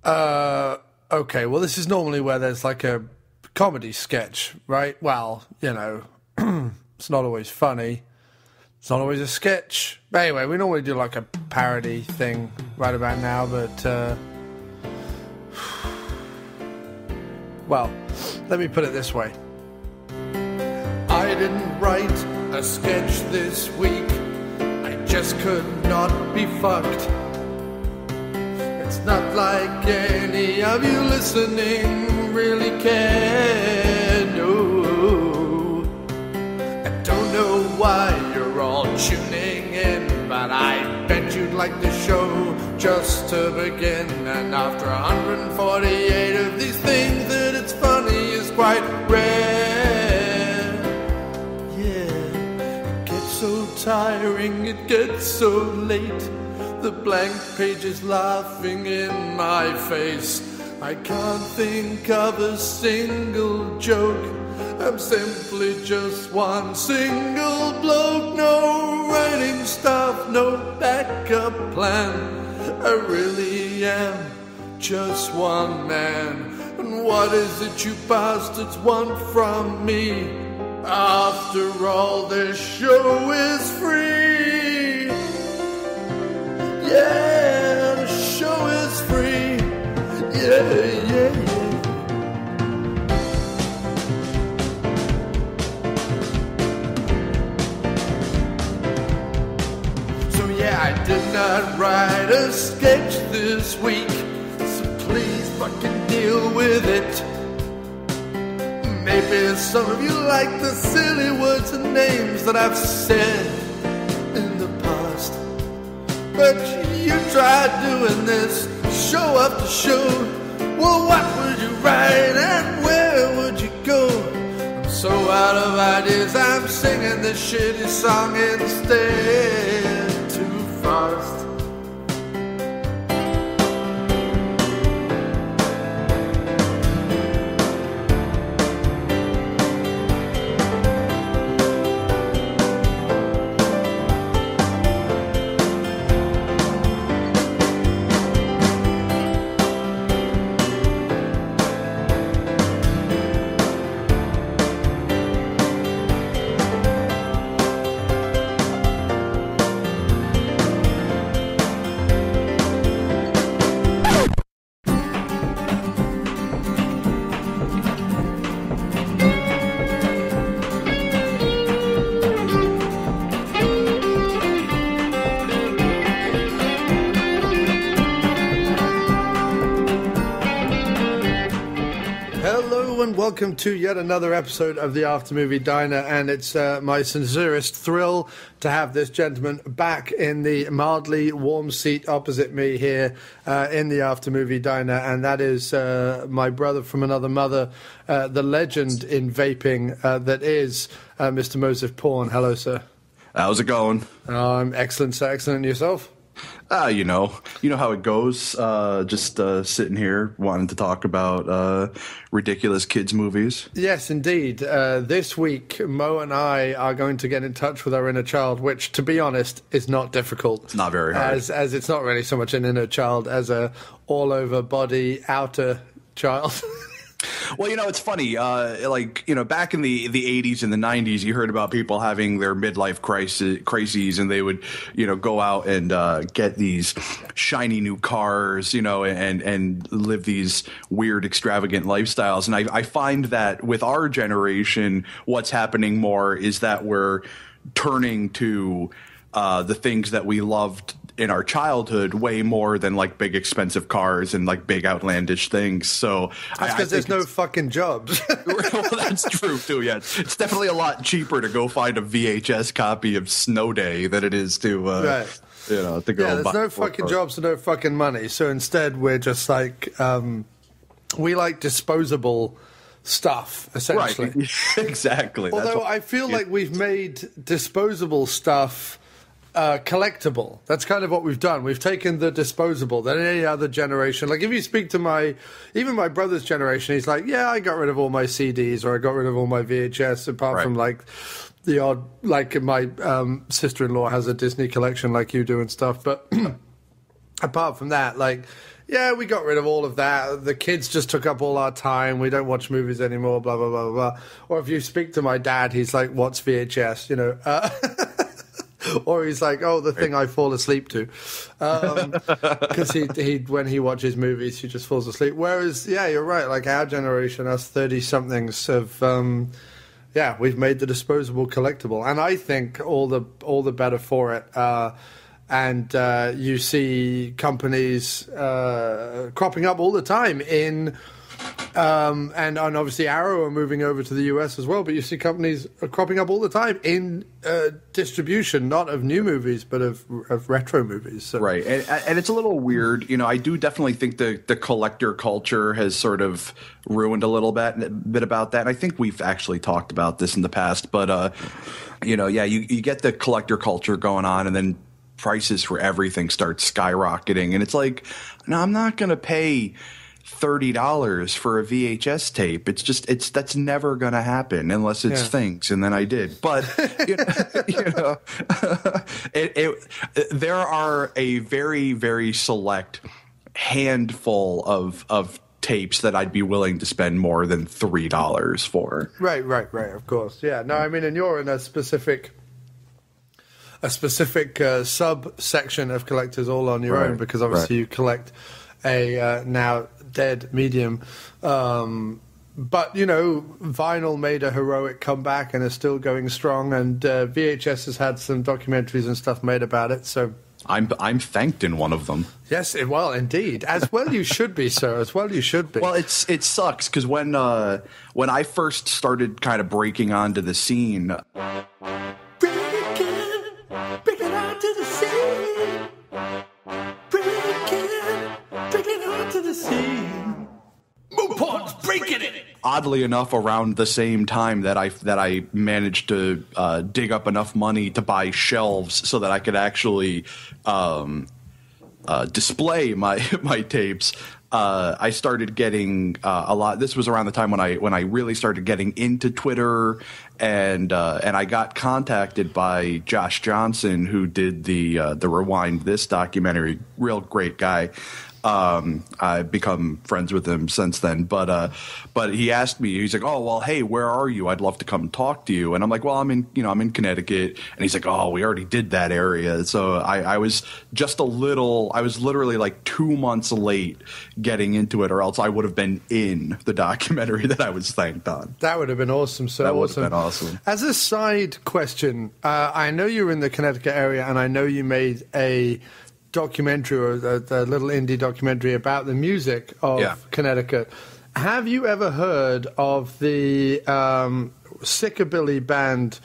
Okay, well, this is normally where there's like a comedy sketch, right? Well, it's not always funny. It's not always a sketch. But anyway, we normally do like a parody thing right about now, but... well, let me put it this way. I didn't write a sketch this week. I just could not be fucked. It's not like any of you listening really care, no. I don't know why you're all tuning in, but I bet you'd like the show just to begin. And after 148 of these things, that it's funny is quite rare. Yeah, it gets so tiring, it gets so late. The blank page is laughing in my face. I can't think of a single joke. I'm simply just one single bloke. No writing stuff, no backup plan. I really am just one man. And what is it you bastards want from me? After all, this show is free. Yeah, the show is free. Yeah. So yeah, I did not write a sketch this week, so please fucking deal with it. Maybe some of you like the silly words and names that I've said in the past, but you tried doing this show after show. Well, what would you write and where would you go? I'm so out of ideas, I'm singing this shitty song instead. Too fast. Welcome to yet another episode of the After Movie Diner, and it's my sincerest thrill to have this gentleman back in the mildly warm seat opposite me here in the After Movie Diner, and that is my brother from another mother, the legend in vaping that is Mr. Moe Porne. Hello, sir. How's it going? I'm excellent, sir. Excellent. And yourself? You know how it goes. Just sitting here wanting to talk about ridiculous kids movies. Yes, indeed. This week, Mo and I are going to get in touch with our inner child, which, to be honest, is not difficult. It's not very hard. As it's not really so much an inner child as a all-over body outer child. Well, it's funny. Back in the 80s and the 90s, you heard about people having their midlife crises, and they would, go out and get these shiny new cars, and live these weird, extravagant lifestyles. And I find that with our generation, what's happening more is that we're turning to the things that we loved in our childhood way more than like big expensive cars and like big outlandish things. So that's because there's no fucking jobs. Well, that's true too. Yeah, it's definitely a lot cheaper to go find a VHS copy of Snow Day than it is to right. To go. Yeah, there's no fucking jobs and no fucking money. So instead, we're just like we like disposable stuff, essentially. Right. Exactly. Although I feel like we've made disposable stuff collectible. That's kind of what we've done. We've taken the disposable that any other generation, like if you speak to even my brother's generation, he's like, yeah, I got rid of all my CDs or I got rid of all my VHS, apart from like the odd, like my sister-in-law has a Disney collection like you do and stuff. But apart from that, like yeah, we got rid of all of that. The kids just took up all our time. We don't watch movies anymore, blah, blah, blah, blah. Or if you speak to my dad, he's like, what's VHS, you know? Or he's like, oh, the thing I fall asleep to. Because he when he watches movies, he just falls asleep. Whereas, yeah, you're right. Like our generation, us 30-somethings have, we've made the disposable collectible. And I think all the better for it. And you see companies cropping up all the time in... and obviously Arrow are moving over to the US as well, but you see companies are cropping up all the time in distribution, not of new movies, but of retro movies. So. Right, and it's a little weird. You know, I do definitely think the collector culture has sort of ruined a little bit about that. And I think we've actually talked about this in the past, but, you get the collector culture going on, and then prices for everything start skyrocketing. And it's like, no, I'm not going to pay $30 for a VHS tape. That's never going to happen unless it's things. And then I did. But, there are a very, very select handful of tapes that I'd be willing to spend more than $3 for. Right. Of course. Yeah. No, I mean, and you're in a specific subsection of collectors all on your own, because obviously you collect a now dead medium. But, vinyl made a heroic comeback and is still going strong, and VHS has had some documentaries and stuff made about it, so... I'm thanked in one of them. Yes, well, indeed. As well you should be, sir. As well you should be. Well, it sucks, because when I first started kind of breaking onto the scene... Breaking onto the scene. Breaking onto the scene. Moe Porne's breaking it. Oddly enough, around the same time that I managed to dig up enough money to buy shelves so that I could actually display my tapes, I started getting a lot. This was around the time when I really started getting into Twitter, and I got contacted by Josh Johnson, who did the Rewind This documentary. Real great guy. I've become friends with him since then, but he asked me, he's like, oh, well, hey, where are you? I'd love to come talk to you. And I'm like, well, I'm in Connecticut. And he's like, oh, we already did that area. So I was literally like 2 months late getting into it, or else I would have been in the documentary that I was thanked on. That would have been awesome. That would have been awesome. As a side question, I know you're in the Connecticut area, and I know you made a documentary, or a little indie documentary about the music of Connecticut. Have you ever heard of the Sickabilly band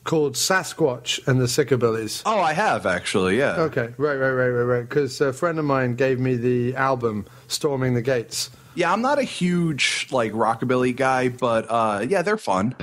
called Sasquatch and the Sickabillys? Oh, I have, actually, yeah. Okay, right. Because a friend of mine gave me the album Storming the Gates. Yeah, I'm not a huge, rockabilly guy, but, yeah, they're fun.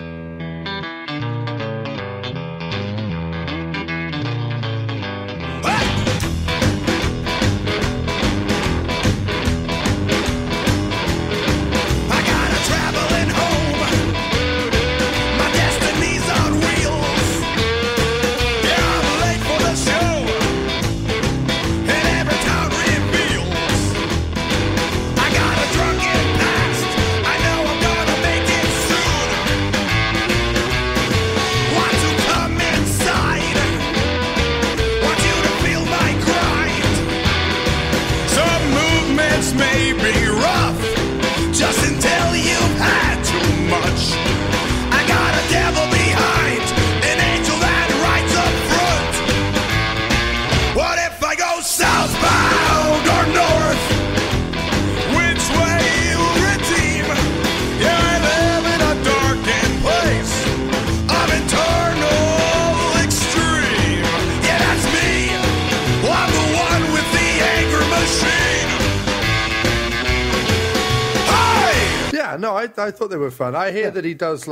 I thought they were fun. I hear that he does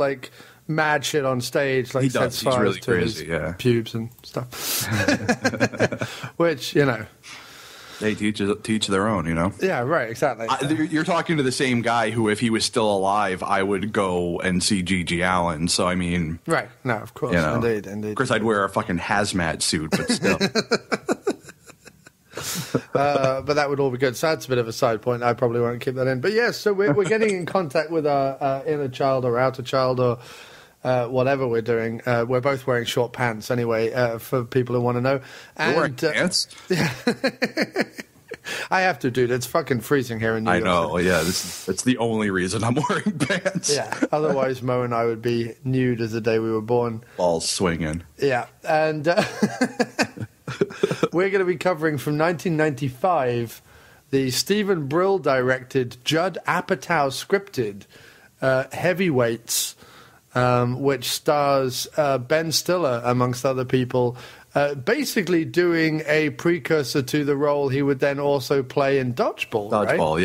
mad shit on stage, he does. He's really crazy, pubes and stuff. Which they teach their own, Yeah, right, exactly. You're talking to the same guy who, if he was still alive, I would go and see Gigi Allen. So I mean, right? No, of course, indeed. Of course, I'd wear a fucking hazmat suit, but still. But that would all be good. So that's a bit of a side point. I probably won't keep that in. But yeah, so we're getting in contact with our inner child or outer child or whatever we're doing. We're both wearing short pants anyway, for people who want to know. You're wearing pants? Yeah. I have to, dude. It's fucking freezing here in New York. I know. Yeah, that's the only reason I'm wearing pants. Yeah. Otherwise, Mo and I would be nude as the day we were born. Balls swinging. Yeah. And we're going to be covering from 1995 the Stephen Brill directed, Judd Apatow scripted Heavyweights, which stars Ben Stiller, amongst other people, basically doing a precursor to the role he would then also play in Dodgeball. Dodgeball,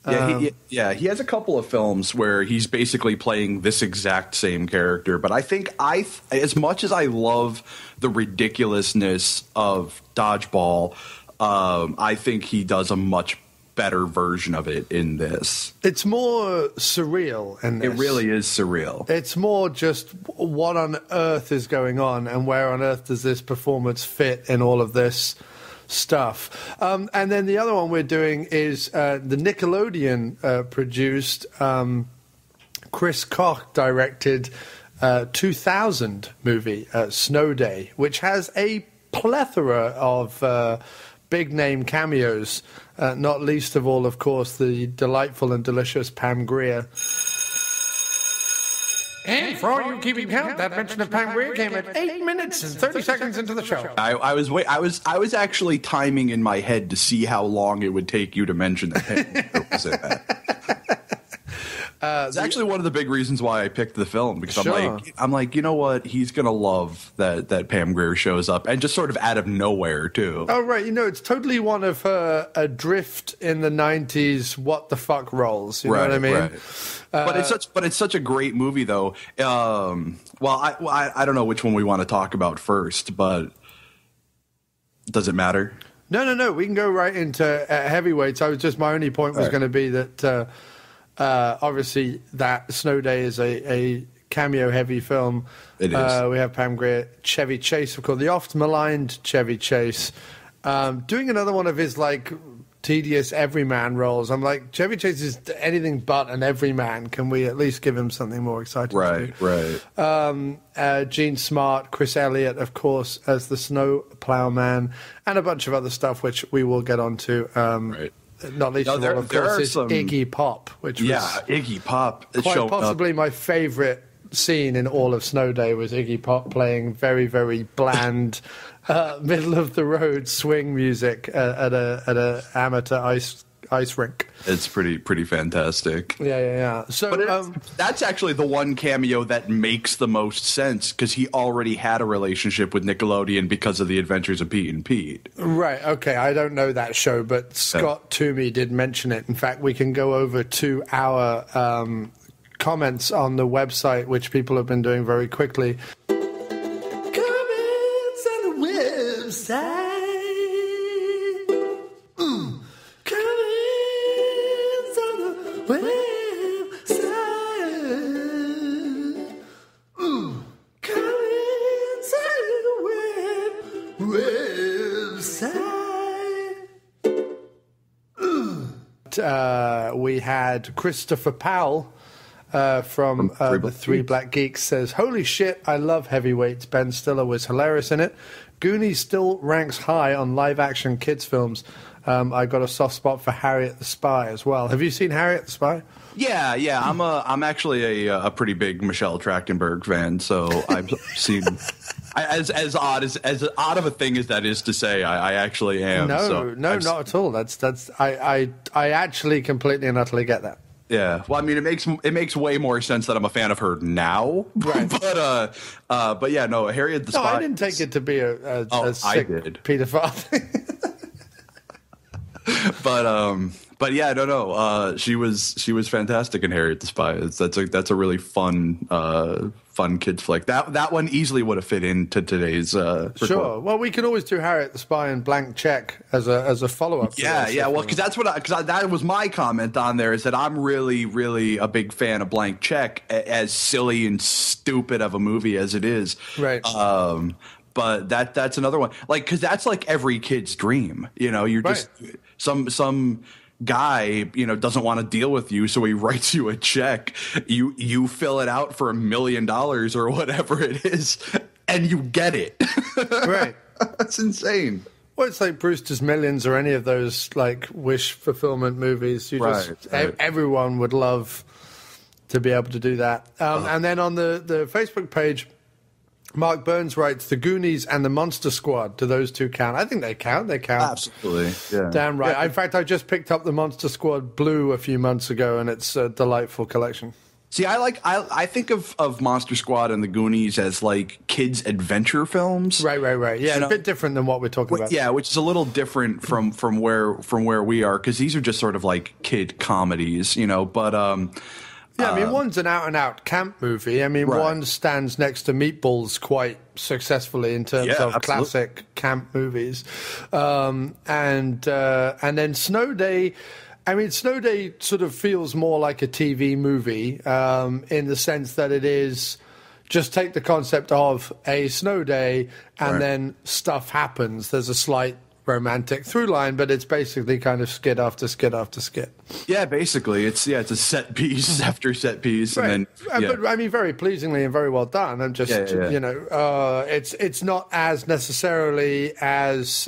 right? Yeah. He has a couple of films where he's basically playing this exact same character. But I think as much as I love the ridiculousness of Dodgeball, I think he does a much better version of it in this. It's more surreal in this. It really is surreal. It's more just what on earth is going on and where on earth does this performance fit in all of this stuff. And then the other one we're doing is the Nickelodeon produced, Chris Koch directed 2000 movie, Snow Day, which has a plethora of big name cameos, not least of all, of course, the delightful and delicious Pam Grier. And for all you keeping count, that mention of Pam Grier came at 8 minutes and 30 seconds into the show. I was actually timing in my head to see how long it would take you to mention that Pam Grier was in that. It's actually one of the big reasons why I picked the film, because I'm like, you know what? He's gonna love that Pam Grier shows up, and just sort of out of nowhere too. Oh right, it's totally one of her adrift in the '90s what the fuck roles. You know what I mean? Right. But it's such a great movie though. I don't know which one we want to talk about first, but does it matter? No. We can go right into Heavyweights. My only point was going to be that. Obviously, that Snow Day is a cameo-heavy film. It is. We have Pam Grier, Chevy Chase, of course, the oft-maligned Chevy Chase, doing another one of his tedious everyman roles. I'm like, Chevy Chase is anything but an everyman. Can we at least give him something more exciting? Right. Gene Smart, Chris Elliott, of course, as the Snow Plowman, and a bunch of other stuff which we will get onto. Right. Not least of all, of course, is Iggy Pop, which was Iggy Pop. Quite possibly my favourite scene in all of Snow Day was Iggy Pop playing very, very bland, middle of the road swing music at a amateur ice rink. It's pretty fantastic. Yeah. So that's actually the one cameo that makes the most sense, because he already had a relationship with Nickelodeon because of The Adventures of Pete and Pete. Right. Okay. I don't know that show, but Scott Toomey did mention it. In fact, we can go over to our comments on the website, which people have been doing very quickly. Comments on the website. We had Christopher Powell from the Three Black Geeks says, "Holy shit, I love Heavyweights. Ben Stiller was hilarious in it. Goonies still ranks high on live-action kids films. I got a soft spot for Harriet the Spy as well." Have you seen Harriet the Spy? Yeah. I'm actually a pretty big Michelle Trachtenberg fan, so I've seen. As odd of a thing as that is to say, I actually am. No, not at all. I actually completely and utterly get that. Yeah. Well, I mean, it makes way more sense that I'm a fan of her now. Right. but yeah, no, Harriet the Spy. No, I didn't take it to be a sick pedophile. But yeah, no. She was fantastic in Harriet the Spy. That's a really fun kids flick. That one easily would have fit into today's. Sure. Well, we can always do Harriet the Spy and Blank Check as a follow up. Yeah. Well, because that was my comment on there, is that I'm really, really a big fan of Blank Check, as silly and stupid of a movie as it is. Right. But that's another one. Like, because that's like every kid's dream. You know, you're just some guy, you know, doesn't want to deal with you, so he writes you a check. You fill it out for $1 million or whatever it is, and you get it. Right. That's insane. Well, it's like Brewster's Millions or any of those like wish fulfillment movies. Everyone would love to be able to do that. And then on the Facebook page, Mark Burns writes, The Goonies and the Monster Squad. Do those two count? I think they count. They count. Absolutely. Yeah. Damn right. In fact, I just picked up the Monster Squad Blue a few months ago, and it's a delightful collection. See, I think of Monster Squad and the Goonies as like kids' adventure films. Right. Yeah, a bit different than what we're talking about. Yeah, which is a little different from where we are, because these are just sort of like kid comedies, you know. But yeah, I mean, one's an out-and-out camp movie. I mean, one stands next to Meatballs quite successfully in terms of classic camp movies. And then Snow Day, I mean, Snow Day sort of feels more like a TV movie in the sense that it is just take the concept of a snow day and then stuff happens. There's a slight romantic through line, but it's basically kind of skit after skit after skit. Yeah, basically it's a set piece after set piece, and then but I mean, very pleasingly and very well done. And just you know, it's not as necessarily as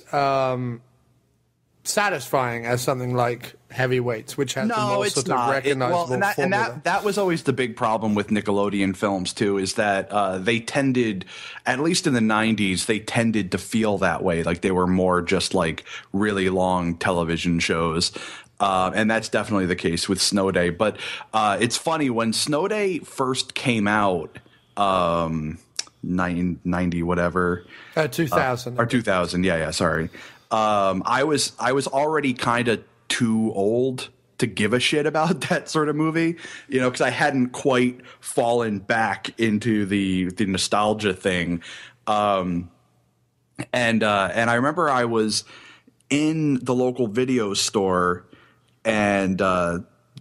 satisfying as something like Heavyweights, which has the more sort of recognizable formula. That was always the big problem with Nickelodeon films too, is that they tended, at least in the 90s, they tended to feel that way, like they were more just like really long television shows. And that's definitely the case with Snow Day. But it's funny, when Snow Day first came out, 90 whatever, 2000 or 2000, sorry. I was already kind of too old to give a shit about that sort of movie, you know, because I hadn't quite fallen back into the nostalgia thing. And I remember I was in the local video store, and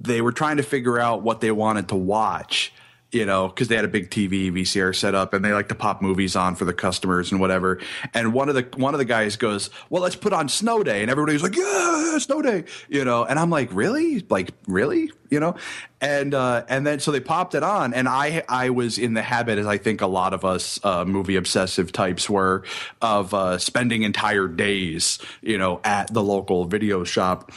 they were trying to figure out what they wanted to watch, you know, because they had a big TV VCR set up, and they like to pop movies on for the customers and whatever. And one of the guys goes, "Well, let's put on Snow Day," and everybody's like, "Yeah, Snow Day," you know. And I'm like, "Really? Like, really?" You know. And then so they popped it on, and I was in the habit, as I think a lot of us movie obsessive types were, of spending entire days, you know, at the local video shop.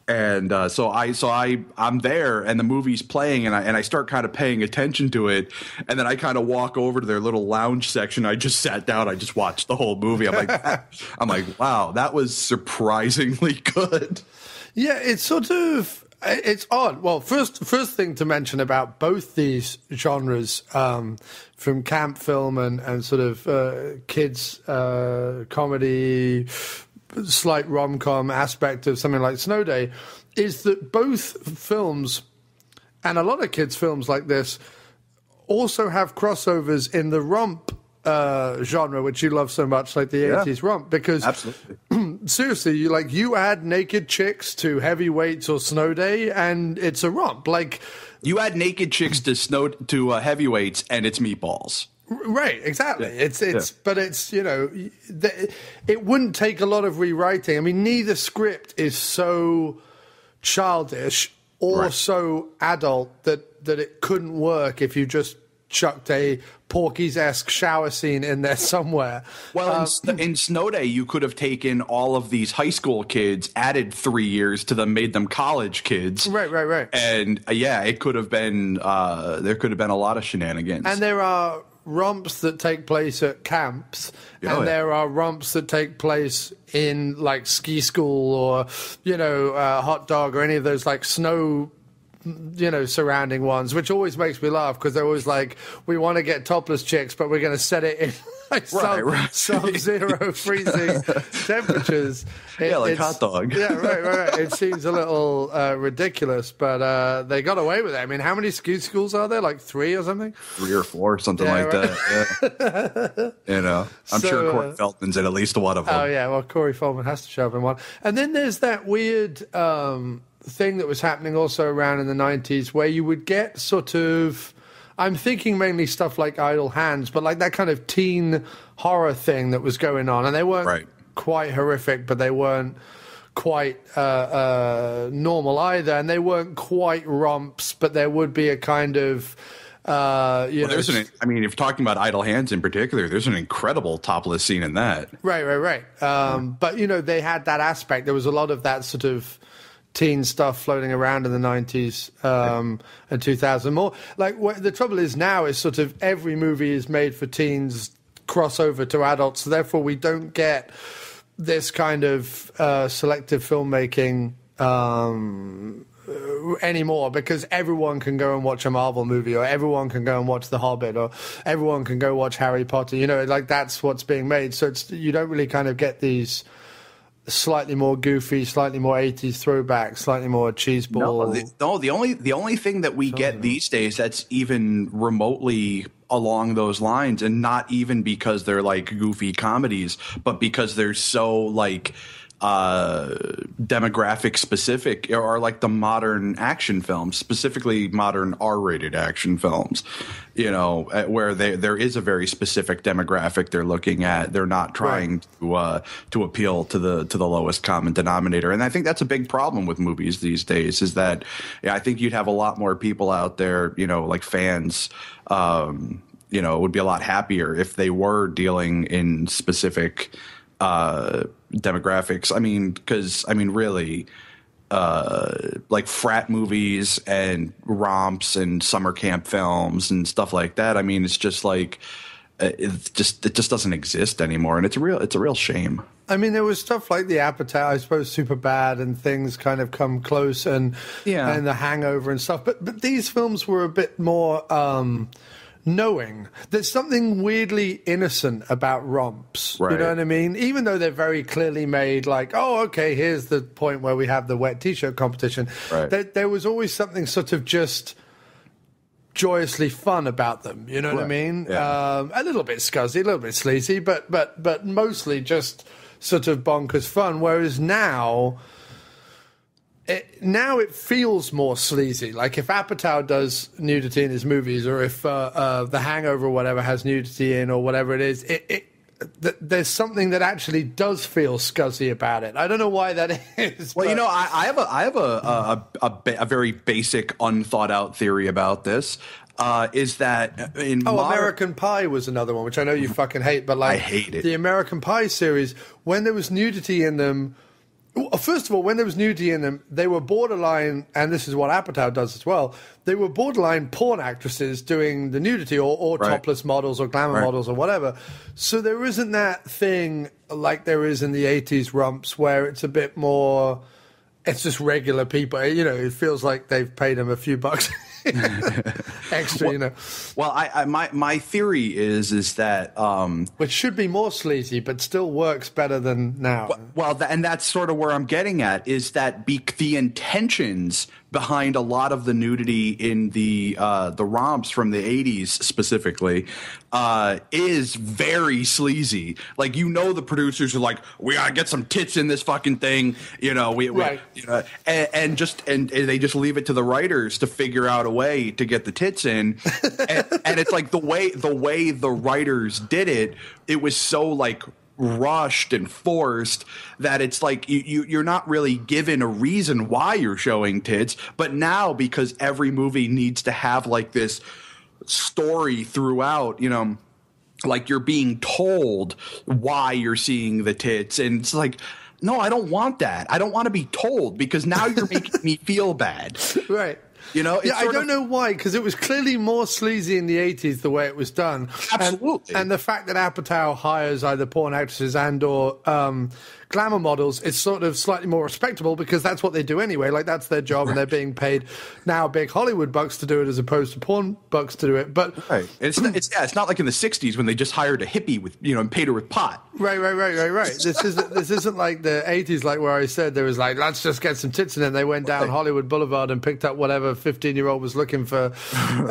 And so I'm there, and the movie's playing, and I start kind of paying attention to it, and then I kind of walk over to their little lounge section. I just sat down. I just watched the whole movie. I'm like, wow, that was surprisingly good. Yeah, it's odd. Well, first thing to mention about both these genres, from camp film and sort of kids comedy, slight rom-com aspect of something like Snow Day, is that both films, and a lot of kids' films like this, also have crossovers in the romp genre, which you love so much, like the 80s romp, because seriously, you add naked chicks to Heavyweights or Snow Day, and it's a romp. Like, you add naked chicks to Heavyweights, and it's Meatballs. Right, exactly. But it's, you know, it wouldn't take a lot of rewriting. I mean, neither script is so childish or so adult that it couldn't work if you just chucked a Porky's-esque shower scene in there somewhere. Well, in Snow Day, you could have taken all of these high school kids, added 3 years to them, made them college kids. Right. And it could have been, there could have been a lot of shenanigans. And there are romps that take place at camps, there are romps that take place in like ski school or, you know, hot dog or any of those like snow, you know, surrounding ones, which always makes me laugh because they're always like, we want to get topless chicks, but we're going to set it in like sub-zero freezing temperatures. Like hot dog. Yeah, right. It seems a little ridiculous, but they got away with it. I mean, how many ski schools are there? Like 3 or something? 3 or 4, something like that. Yeah. You know, I'm sure Corey Feldman's in at least one of them. Oh, yeah. Well, Corey Feldman has to show up in one. And then there's that weird thing that was happening also around in the 90s where you would get sort of I'm thinking mainly stuff like Idle Hands, but like that kind of teen horror thing that was going on. And they weren't quite horrific, but they weren't quite normal either. And they weren't quite romps, but there would be a kind of... I mean, if you're talking about Idle Hands in particular, there's an incredible topless scene in that. Right. But, you know, they had that aspect. There was a lot of that sort of teen stuff floating around in the 90s and 2000. More like the trouble is now is sort of every movie is made for teens, crossover to adults. So therefore, we don't get this kind of selective filmmaking anymore, because everyone can go and watch a Marvel movie, or everyone can go and watch The Hobbit, or everyone can go watch Harry Potter. You know, like that's what's being made. So you don't really kind of get these slightly more goofy, slightly more 80s throwbacks, slightly more cheeseball. The only thing that we get these days that's even remotely along those lines, and not even because they're like goofy comedies, but because they're so like demographic specific, are like the modern action films, specifically modern R-rated action films, you know, where there is a very specific demographic they're looking at. They're not trying to appeal to the lowest common denominator. And I think that's a big problem with movies these days, is that I think you'd have a lot more people out there, you know, like fans, you know, would be a lot happier if they were dealing in specific demographics. I mean, because really, like frat movies and romps and summer camp films and stuff like that. I mean, it's just like it just doesn't exist anymore, and it's a real shame. I mean, there was stuff like The Appetite, I suppose, Superbad, and things kind of come close, and The Hangover and stuff. But these films were a bit more knowing. There's something weirdly innocent about romps. Right. You know what I mean? Even though they're very clearly made, like, oh, okay, here's the point where we have the wet T-shirt competition. Right. There was always something sort of just joyously fun about them. You know what I mean? Yeah. A little bit scuzzy, a little bit sleazy, but mostly just sort of bonkers fun. Whereas now it feels more sleazy. Like if Apatow does nudity in his movies, or if The Hangover or whatever has nudity in, or whatever it is, there's something that actually does feel scuzzy about it. I don't know why that is. Well, you know, I have a very basic, unthought out theory about this. Is that American Pie was another one, which I know you fucking hate, but like I hate it. The American Pie series, when there was nudity in them. First of all, when there was nudity in them, they were borderline, and this is what Apatow does as well, they were borderline porn actresses doing the nudity, or topless models, or glamour models, or whatever. So there isn't that thing like there is in the 80s romps, where it's a bit more, it's just regular people. You know, it feels like they've paid them a few bucks extra, you know. Well, my theory is that which should be more sleazy, but still works better than now. Well, and that's sort of where I'm getting at, is that the intentions behind a lot of the nudity in the romps from the 80s specifically is very sleazy. Like, you know, the producers are like, we gotta get some tits in this fucking thing, you know, and they just leave it to the writers to figure out a way to get the tits in. and it's like the way the writers did it, it was so like rushed and forced that it's like you're not really given a reason why you're showing tits. But now, because every movie needs to have like this story throughout, you know, like you're being told why you're seeing the tits, and it's like, no, I don't want that. I don't want to be told, because now you're making me feel bad. Right. You know, I don't know why, because it was clearly more sleazy in the 80s the way it was done. Absolutely. And the fact that Apatow hires either porn actresses and or glamour models is sort of slightly more respectable, because that's what they do anyway. Like, that's their job, and they're being paid now big Hollywood bucks to do it as opposed to porn bucks to do it. But it's not like in the 60s when they just hired a hippie with, you know, and paid her with pot. Right. This isn't like the 80s, like where I said there was like, let's just get some tits, and then they went down Hollywood Boulevard and picked up whatever 15-year-old was looking for,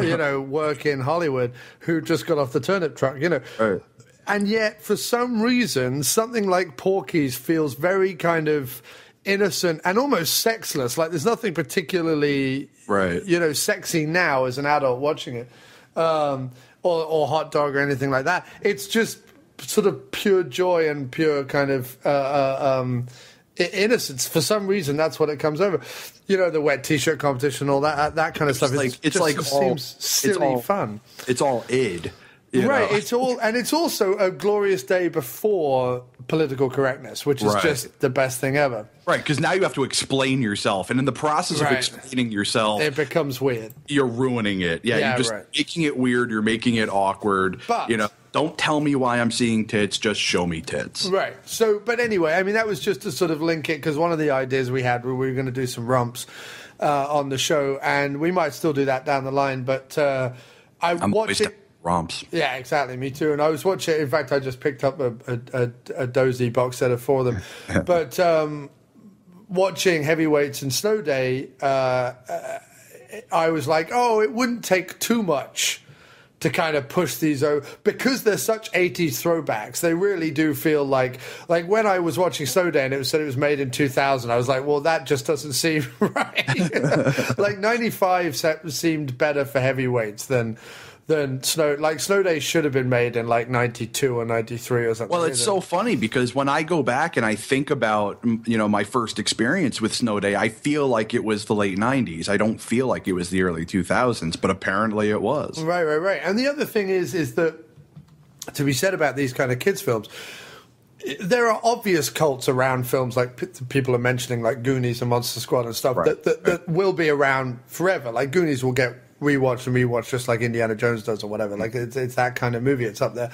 you know, work in Hollywood, who just got off the turnip truck, you know. Right. And yet, for some reason, something like Porky's feels very kind of innocent and almost sexless. Like, there's nothing particularly, you know, sexy now as an adult watching it. or hot dog or anything like that. It's just sort of pure joy and pure kind of innocence. For some reason, that's what it comes over. You know, the wet T-shirt competition, all that kind of stuff. Seems silly fun. It's all id. Right, it's all, and it's also a glorious day before political correctness, which is just the best thing ever. Right, because now you have to explain yourself, and in the process of explaining yourself, it becomes weird. You're ruining it. Yeah, you're just making it weird. You're making it awkward. But, don't tell me why I'm seeing tits. Just show me tits. Right. So, but anyway, I mean, that was just to sort of link it, because one of the ideas we had, we were going to do some romps on the show, and we might still do that down the line. But I'm watched it. Romps. Yeah, exactly. Me too. And I was watching. In fact, I just picked up a Dozy box set of for them. But watching Heavyweights and Snow Day, I was like, oh, it wouldn't take too much to kind of push these over, because they're such 80s throwbacks. They really do feel like when I was watching Snow Day and it said it was made in 2000, I was like, well, that just doesn't seem right. Like 95 seemed better for Heavyweights than Snow Day should have been made in like 92 or 93 or something. Well, it's so funny because when I go back and I think about, my first experience with Snow Day, I feel like it was the late 90s. I don't feel like it was the early 2000s, but apparently it was. Right. And the other thing is that, to be said about these kind of kids films, there are obvious cults around films like people are mentioning, like Goonies and Monster Squad and stuff, that will be around forever. Like Goonies will get rewatched just like Indiana Jones does or whatever. Like it's that kind of movie. It's up there.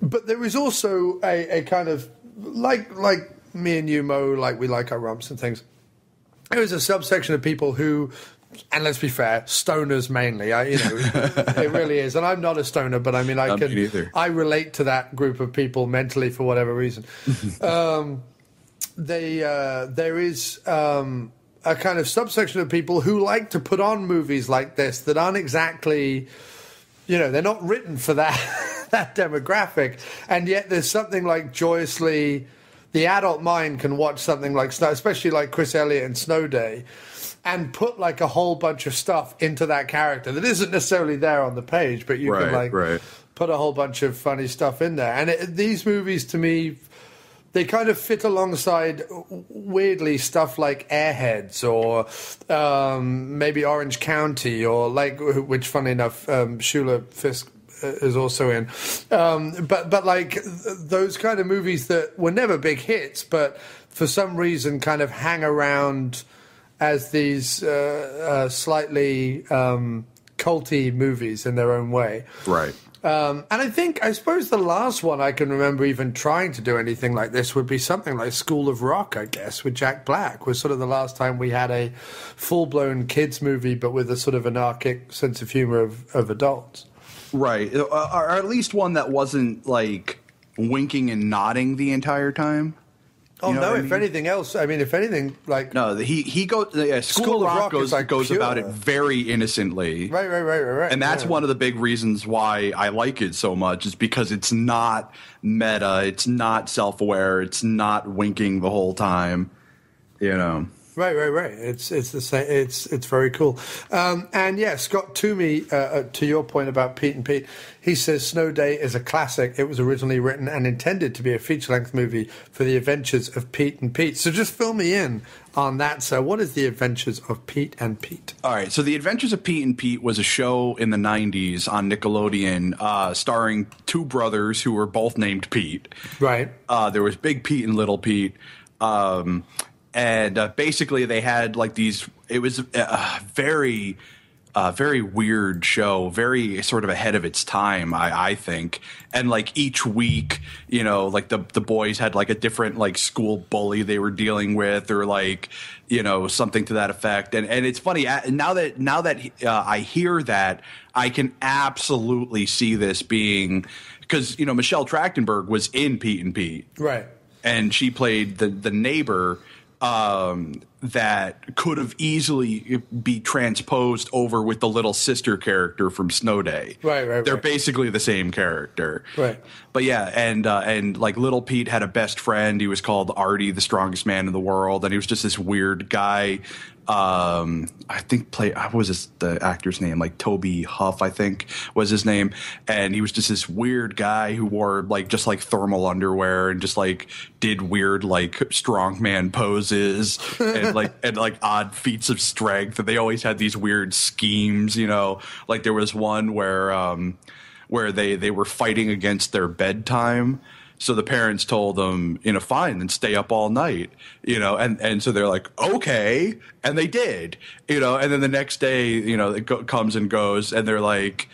But there is also a kind of like me and you, Mo, like we like our romps and things. There is a subsection of people who, and let's be fair, stoners mainly. It really is. And I'm not a stoner, but I mean, I relate to that group of people mentally for whatever reason. There is a kind of subsection of people who like to put on movies like this that aren't exactly, they're not written for that demographic, and yet there's something like joyously, the adult mind can watch something like Snow, especially like Chris Elliott and Snow Day, and put like a whole bunch of stuff into that character that isn't necessarily there on the page, but you can put a whole bunch of funny stuff in there. And these movies, to me, they kind of fit alongside, weirdly, stuff like Airheads or maybe Orange County, or which, funny enough, Shula Fisk is also in. But like those kind of movies that were never big hits, but for some reason kind of hang around as these slightly culty movies in their own way. Right. And I suppose the last one I can remember even trying to do anything like this would be something like School of Rock, I guess, with Jack Black, was sort of the last time we had a full-blown kids movie, but with a sort of anarchic sense of humor of adults. Right. Or at least one that wasn't, like, winking and nodding the entire time. Oh, no, if anything else, if anything, like... No, he goes... School of Rock goes about it very innocently. Right. And that's one of the big reasons why I like it so much, is because it's not meta, it's not self-aware, it's not winking the whole time, Right. It's the same. It's very cool. And yeah, Scott Toomey, to your point about Pete and Pete, he says Snow Day is a classic. It was originally written and intended to be a feature-length movie for the adventures of Pete and Pete. So just fill me in on that. So what is the adventures of Pete and Pete? All right. So the Adventures of Pete and Pete was a show in the 90s on Nickelodeon, starring two brothers who were both named Pete. Right. There was Big Pete and Little Pete. And basically they had like these, it was a very weird show, very sort of ahead of its time, I think. And like each week, like the boys had like a different like school bully they were dealing with, or like, something to that effect. And it's funny now that I hear that, I can absolutely see this being, because, Michelle Trachtenberg was in Pete and Pete. Right. And she played the neighbor, that could have easily be transposed over with the little sister character from Snow Day. Right. They're basically the same character. Right. But yeah, and like Little Pete had a best friend. He was called Artie, the strongest man in the world, and he was just this weird guy. I think what was the actor's name? Like Toby Huff, I think was his name. And he was just this weird guy who wore just thermal underwear and just like did weird like strongman poses and like odd feats of strength. And they always had these weird schemes, like there was one where they were fighting against their bedtime. So the parents told them, fine, and stay up all night, and so they're like, okay. And they did, and then the next day, it comes and goes, and they're like,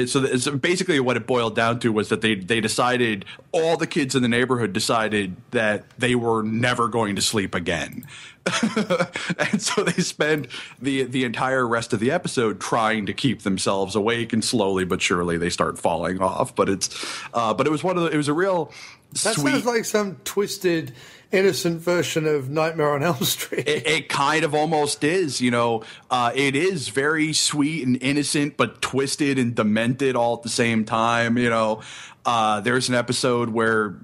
so basically what it boiled down to was that they decided, all the kids in the neighborhood decided that they were never going to sleep again. And so they spend the entire rest of the episode trying to keep themselves awake, and slowly but surely they start falling off. But it was a real that sweet. Sounds like some twisted, innocent version of Nightmare on Elm Street. It kind of almost is, it is very sweet and innocent, but twisted and demented all at the same time. There's an episode where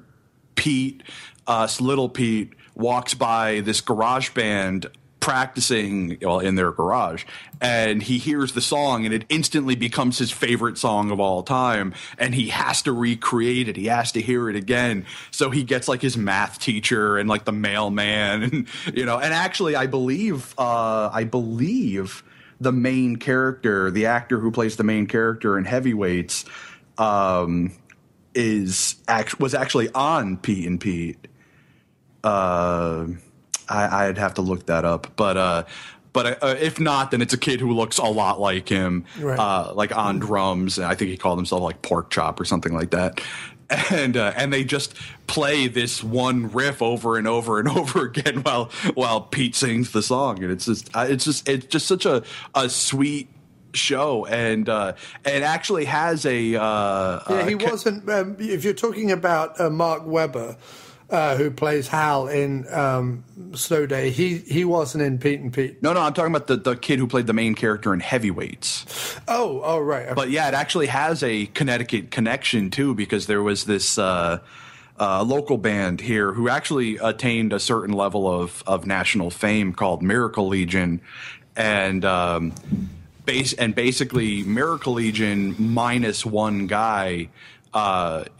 Little Pete walks by this garage band practicing in their garage, and he hears the song and it instantly becomes his favorite song of all time, and he has to recreate it. He has to hear it again. So he gets like his math teacher and like the mailman, and and actually I believe the main character, the actor who plays the main character in Heavyweights, was actually on Pete and Pete. I'd have to look that up, but if not, then it's a kid who looks a lot like him, right. Like on drums. And I think he called himself like Pork Chop or something like that. And they just play this one riff over and over and over again while Pete sings the song, and it's just such a sweet show, and actually has he wasn't. If you're talking about Mark Webber, who plays Hal in Snow Day, he wasn't in Pete and Pete. No, I'm talking about the kid who played the main character in Heavyweights. Oh, right. Okay. But yeah, it actually has a Connecticut connection too, because there was this local band here who actually attained a certain level of national fame called Miracle Legion, and basically Miracle Legion minus one guy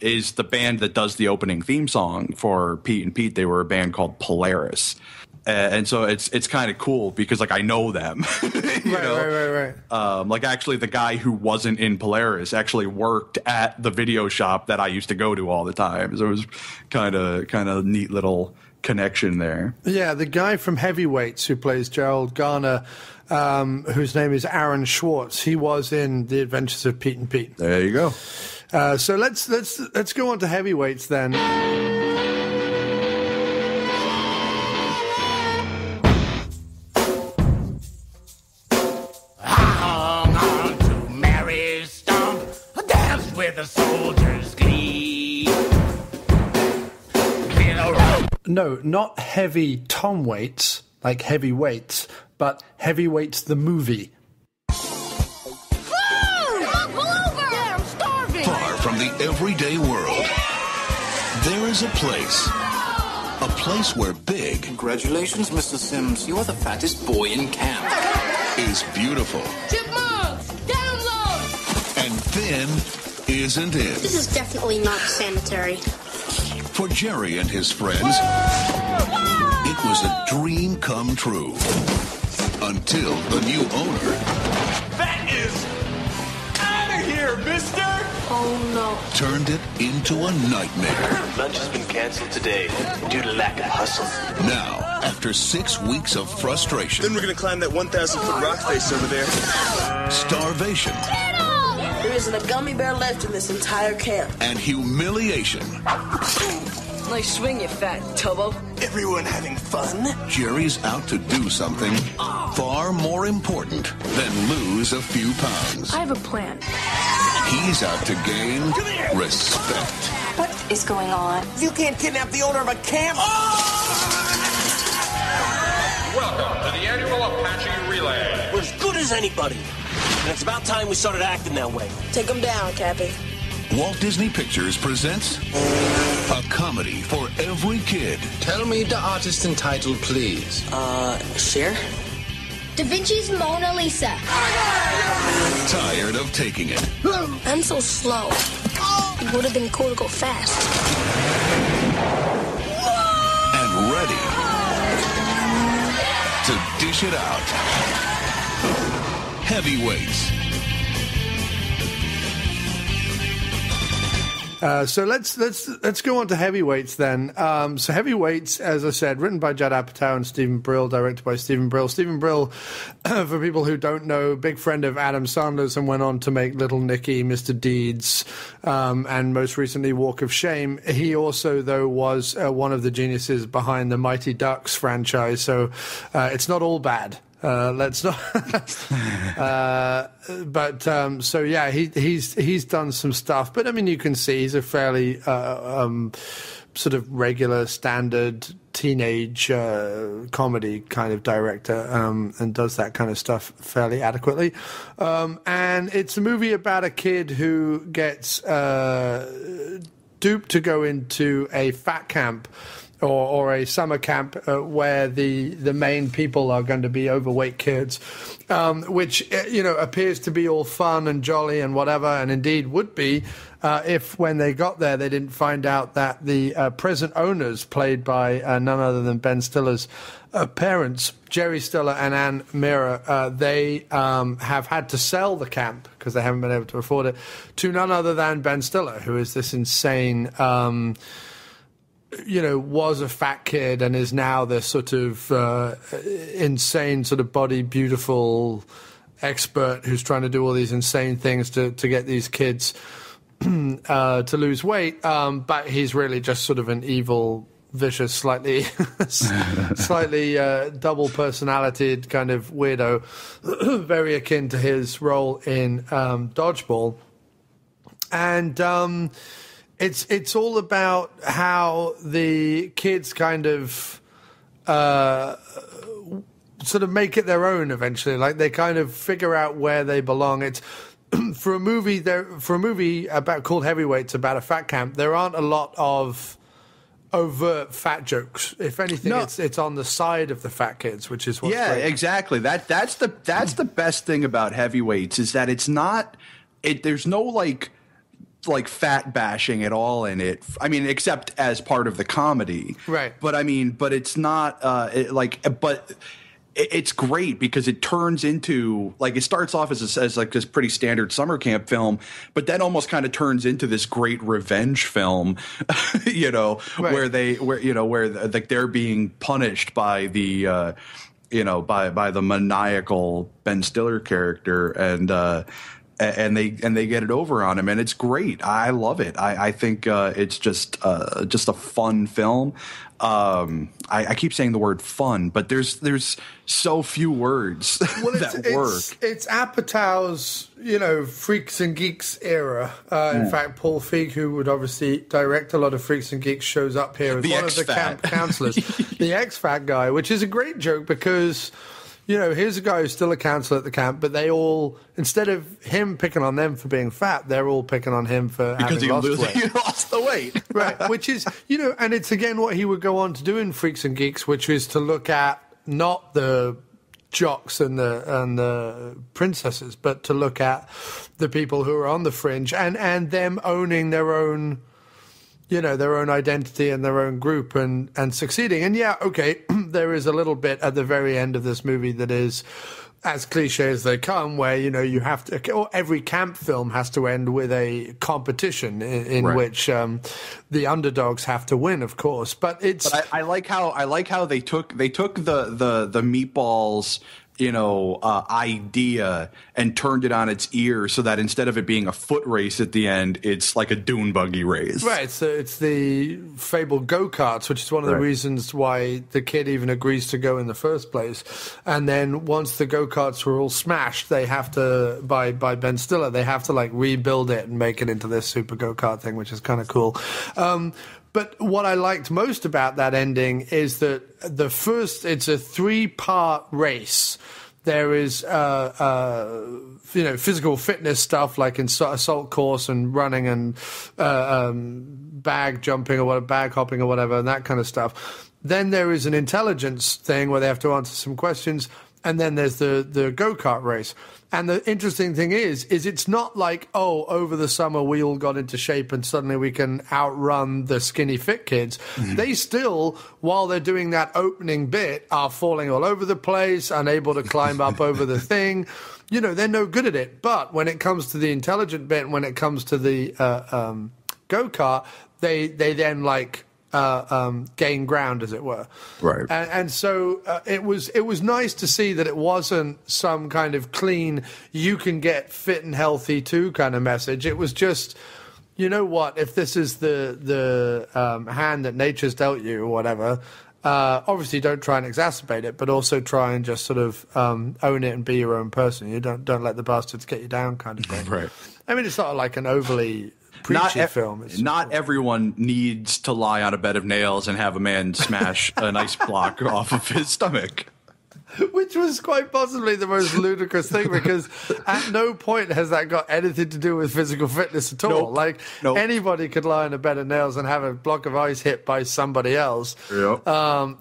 is the band that does the opening theme song for Pete and Pete. They were a band called Polaris. And so it's kind of cool because like I know them. Right. Like actually the guy who wasn't in Polaris actually worked at the video shop that I used to go to all the time. So it was kind of neat little connection there. Yeah, the guy from Heavyweights who plays Gerald Garner, whose name is Aaron Schwartz, he was in The Adventures of Pete and Pete. There you go. So let's go on to Heavyweights then. I hung on to Mary's stump, danced with the soldiers' glee. No, not Heavy Tom Waits, like Heavyweights, but Heavyweights the movie. From the everyday world, there is a place where big... Congratulations, Mr. Sims. You are the fattest boy in camp. ...is beautiful. Chipmunks, download! And thin isn't it. This is definitely not sanitary. For Jerry and his friends, it was a dream come true. Until the new owner... That is out of here, mister! Oh, no. Turned it into a nightmare. Lunch has been canceled today due to lack of hustle. Now, after 6 weeks of frustration... Then we're going to climb that 1,000-foot rock face over there. Starvation. There isn't a gummy bear left in this entire camp. And humiliation. Nice swing, you fat tubbo. Everyone having fun? Jerry's out to do something far more important than lose a few pounds. I have a plan. He's out to gain respect. What is going on? You can't kidnap the owner of a camp. Well, the annual Apache Relay. We're as good as anybody. And it's about time we started acting that way. Take them down, Cappy. Walt Disney Pictures presents a comedy for every kid. Tell me the artist and title, please. Cher? Da Vinci's Mona Lisa. Tired of taking it. I'm so slow. It would have been cool to go fast. And ready to dish it out. Heavyweights. So let's go on to Heavyweights then. So Heavyweights, as I said, written by Judd Apatow and Stephen Brill, directed by Stephen Brill. Stephen Brill, for people who don't know, big friend of Adam Sandler's and went on to make Little Nicky, Mr. Deeds, and most recently Walk of Shame. He also, though, was one of the geniuses behind the Mighty Ducks franchise. So it's not all bad. Let's not. So yeah, he's done some stuff, but I mean, you can see he's a fairly sort of regular, standard teenage comedy kind of director, and does that kind of stuff fairly adequately. And it's a movie about a kid who gets duped to go into a fat camp. Or a summer camp where the main people are going to be overweight kids, which appears to be all fun and jolly and whatever, and indeed would be if when they got there they didn't find out that the present owners, played by none other than Ben Stiller's parents, Jerry Stiller and Ann Mira, they have had to sell the camp because they haven't been able to afford it to none other than Ben Stiller, who is this insane. Was a fat kid and is now this sort of insane sort of body beautiful expert who's trying to do all these insane things to get these kids to lose weight. But he's really just sort of an evil, vicious, slightly double personality kind of weirdo, very akin to his role in Dodgeball. And It's all about how the kids kind of sort of make it their own eventually. Like they kind of figure out where they belong. It's for a movie about called Heavyweights about a fat camp. There aren't a lot of overt fat jokes. If anything, it's on the side of the fat kids, which is what's great. Exactly. That's the best thing about Heavyweights is that it's not. There's no like fat bashing at all in it. I mean, except as part of the comedy, right? But I mean, but it's not it's great because it turns into it starts off as like this pretty standard summer camp film, but then almost kind of turns into this great revenge film, right. where they're being punished by the by the maniacal Ben Stiller character and they get it over on him, and it's great. I love it. I think it's just a fun film. I keep saying the word fun, but there's so few words that work. It's Apatow's Freaks and Geeks era. In fact, Paul Feig, who would obviously direct a lot of Freaks and Geeks, shows up here as one of the camp counselors, the ex-fat guy, which is a great joke because. Here's a guy who's still a counselor at the camp, but they all, instead of him picking on them for being fat, they're all picking on him for having lost weight. Because he lost the weight. Right, which is, and it's again what he would go on to do in Freaks and Geeks, which is to look at not the jocks and the princesses, but to look at the people who are on the fringe and them owning their own... their own identity and their own group and succeeding. And yeah, okay, there is a little bit at the very end of this movie that is as cliche as they come, where, you have to, or every camp film has to end with a competition in right. which the underdogs have to win, of course. But it's. But I like how they took the meatballs idea and turned it on its ear so that instead of it being a foot race at the end, it's like a dune buggy race. Right. So it's the fabled go-karts, which is one of the reasons why the kid even agrees to go in the first place. And then once the go-karts were all smashed, they have to, by Ben Stiller, they have to rebuild it and make it into this super go-kart thing, which is kind of cool. But what I liked most about that ending is that it's a 3-part race. There is, physical fitness stuff like in assault course and running and bag jumping or whatever, bag hopping or whatever, and that kind of stuff. Then there is an intelligence thing where they have to answer some questions, and then there's the go-kart race. And the interesting thing is it's not like, over the summer we all got into shape and suddenly we can outrun the skinny fit kids. Mm-hmm. They still, while they're doing that opening bit, are falling all over the place, unable to climb up over the thing. They're no good at it. But when it comes to the intelligent bit, when it comes to the go-kart, they then gain ground, as it were. Right. And so it was nice to see that it wasn't some kind of clean, you can get fit and healthy too kind of message. It was just, you know what, if this is the hand that nature's dealt you or whatever, obviously don't try and exacerbate it, but also try and just sort of own it and be your own person. You don't let the bastards get you down kind of thing. Right. I mean, it's not like an overly film. Not everyone needs to lie on a bed of nails and have a man smash an ice block off of his stomach. Which was quite possibly the most ludicrous thing, because at no point has that got anything to do with physical fitness at all. Nope. Anybody could lie on a bed of nails and have a block of ice hit by somebody else. Yep.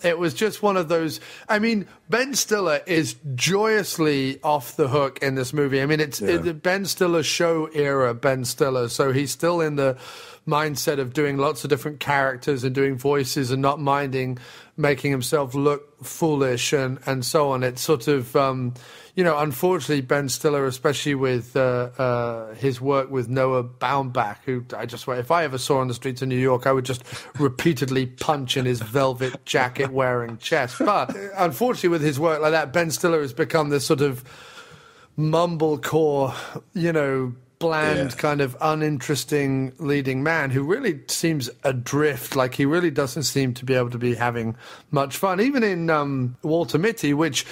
It was just one of those. I mean, Ben Stiller is joyously off the hook in this movie. I mean, it's Ben Stiller show era Ben Stiller, so he's still in the mindset of doing lots of different characters and doing voices and not minding making himself look foolish and so on. It's sort of, unfortunately, Ben Stiller, especially with his work with Noah Baumbach, who if I ever saw on the streets of New York, I would just repeatedly punch in his velvet jacket wearing chest. But unfortunately, with his work like that, Ben Stiller has become this sort of mumblecore, bland, kind of uninteresting leading man who really seems adrift. Like, he really doesn't seem to be able to be having much fun. Even in Walter Mitty, which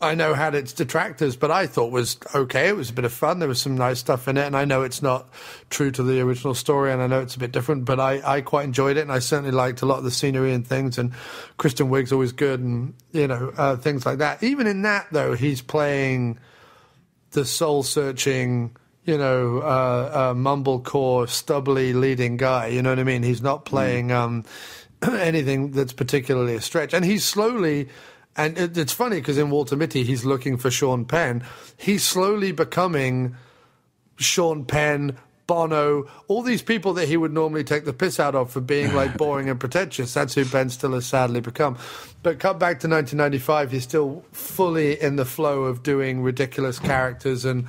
I know had its detractors, but I thought was okay. It was a bit of fun. There was some nice stuff in it, and I know it's not true to the original story, and I know it's a bit different, but I quite enjoyed it, and I certainly liked a lot of the scenery and things, and Kristen Wiig's always good, and, things like that. Even in that, though, he's playing the soul-searching, mumblecore, stubbly leading guy. You know what I mean? He's not playing anything that's particularly a stretch. And he's slowly, and it's funny because in Walter Mitty, he's looking for Sean Penn. He's slowly becoming Sean Penn, Bono, all these people that he would normally take the piss out of for being like boring and pretentious. That's who Ben Stiller's sadly become. But come back to 1995, he's still fully in the flow of doing ridiculous characters and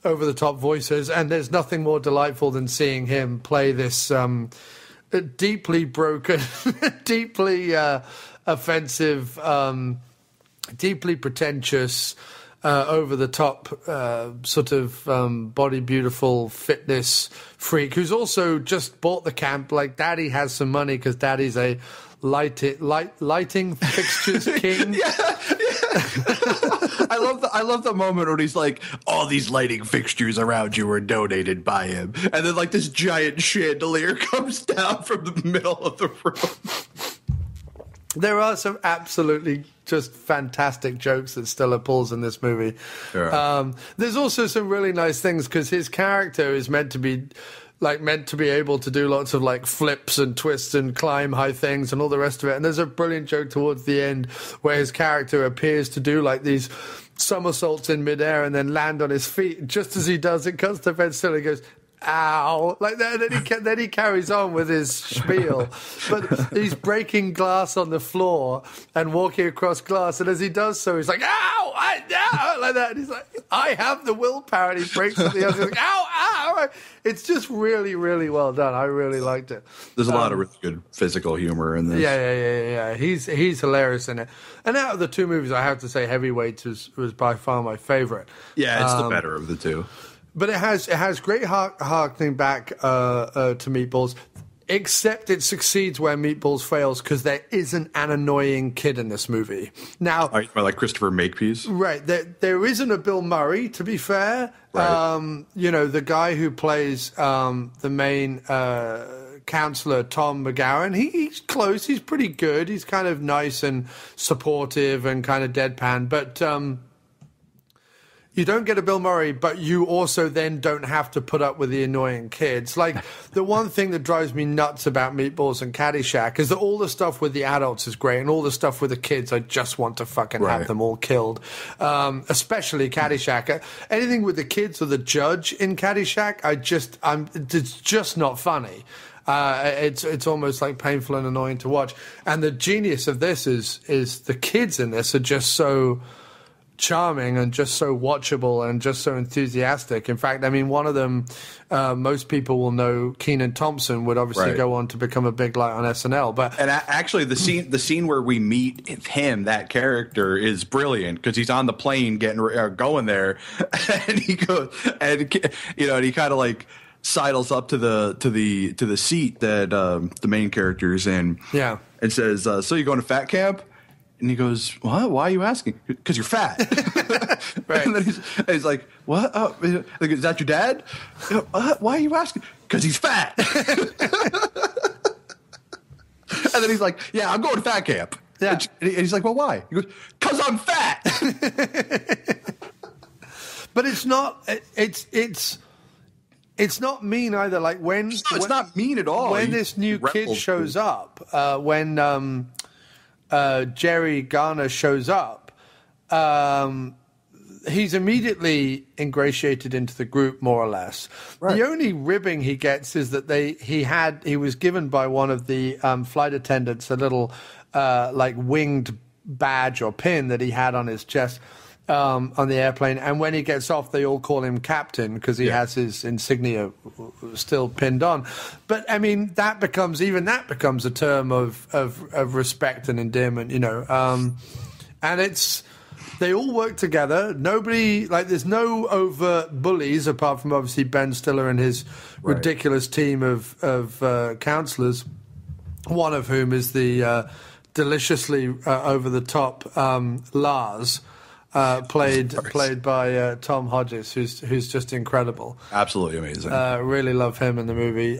over-the-top voices, and there's nothing more delightful than seeing him play this deeply broken, deeply offensive, deeply pretentious, over-the-top sort of body beautiful fitness freak who's also just bought the camp. Like, Daddy has some money because Daddy's a lighting fixtures king. I love the moment when he's like, all these lighting fixtures around you were donated by him, and then like this giant chandelier comes down from the middle of the room. There are some absolutely just fantastic jokes that Stiller pulls in this movie. Sure. There's also some really nice things because his character is meant to be able to do lots of like flips and twists and climb high things and all the rest of it. And there's a brilliant joke towards the end where his character appears to do like these somersaults in midair and then land on his feet. Just as he does, it comes to Ben Stiller and he goes, ow, like that. And then he carries on with his spiel. But he's breaking glass on the floor and walking across glass. And as he does so, he's like, ow, ow, like that. And he's like, I have the willpower. And he breaks something else. He's like, ow, ow. It's just really, really well done. I really liked it. There's a lot of really good physical humor in this. Yeah. He's hilarious in it. And out of the two movies, I have to say Heavyweights was by far my favorite. Yeah, it's the better of the two. But it has great harkening back to Meatballs, except it succeeds where Meatballs fails because there isn't an annoying kid in this movie. Now, like Christopher Makepeace? Right. There isn't a Bill Murray, to be fair. Right. The guy who plays the main counselor, Tom McGowan, he's close. He's pretty good. He's kind of nice and supportive and kind of deadpan. But you don't get a Bill Murray, but you also then don't have to put up with the annoying kids. Like, the one thing that drives me nuts about Meatballs and Caddyshack is that all the stuff with the adults is great, and all the stuff with the kids, I just want to fucking have them all killed. Especially Caddyshack. Anything with the kids or the judge in Caddyshack, it's just not funny. It's almost like painful and annoying to watch. And the genius of this is the kids in this are just so charming and just so watchable and just so enthusiastic. In fact, I mean, one of them, most people will know, Kenan Thompson, would obviously go on to become a big light on SNL. And actually, the scene where we meet him, that character, is brilliant because he's on the plane going there, and he goes, and he kind of like sidles up to the seat that the main character is in, and says, "So you going to fat camp?" And he goes, "What? Why are you asking?" "Because you're fat." Right. And then he's like, "What? Oh, is that your dad?" "Why are you asking?" "Because he's fat." And then he's like, "Yeah, I'm going to fat camp." Yeah. And he's like, "Well, why?" He goes, "Because I'm fat." But it's not. It's not mean either. Like it's not mean at all. When this new kid shows up, when Jerry Garner shows up, he's immediately ingratiated into the group, more or less. Right. The only ribbing he gets is that he was given by one of the flight attendants a little like winged badge or pin that he had on his chest on the airplane, and when he gets off, they all call him Captain because he has his insignia still pinned on. But I mean, that becomes a term of respect and endearment, and they all work together. Nobody, there's no overt bullies apart from obviously Ben Stiller and his ridiculous team of counselors. One of whom is the deliciously over the top Lars. Played by Tom Hodges, who's just incredible. Absolutely amazing. Really love him in the movie.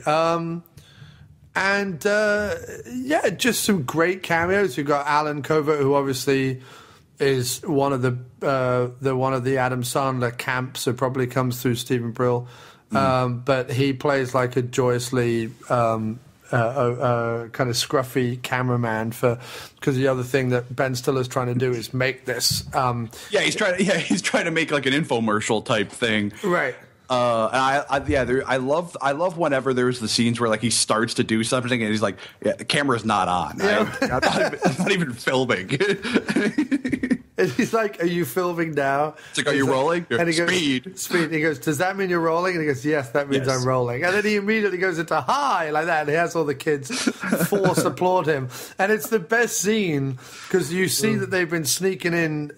Just some great cameos. You've got Alan Covert, who obviously is one of the Adam Sandler camps, so probably comes through Stephen Brill. But he plays like a joyously kind of scruffy cameraman because the other thing that Ben Stiller's trying to do is make this. He's trying to make like an infomercial type thing, right? And I love whenever there's the scenes where like he starts to do something and he's like, the camera's not on. Yeah. I'm not even filming. And he's like, "Are you filming now?" It's like, "Are you rolling?" And he goes, Speed. He goes, "Does that mean you're rolling?" And he goes, "Yes, that means I'm rolling." And then he immediately goes into hi like that, and he has all the kids force applaud him. And it's the best scene because you see that they've been sneaking in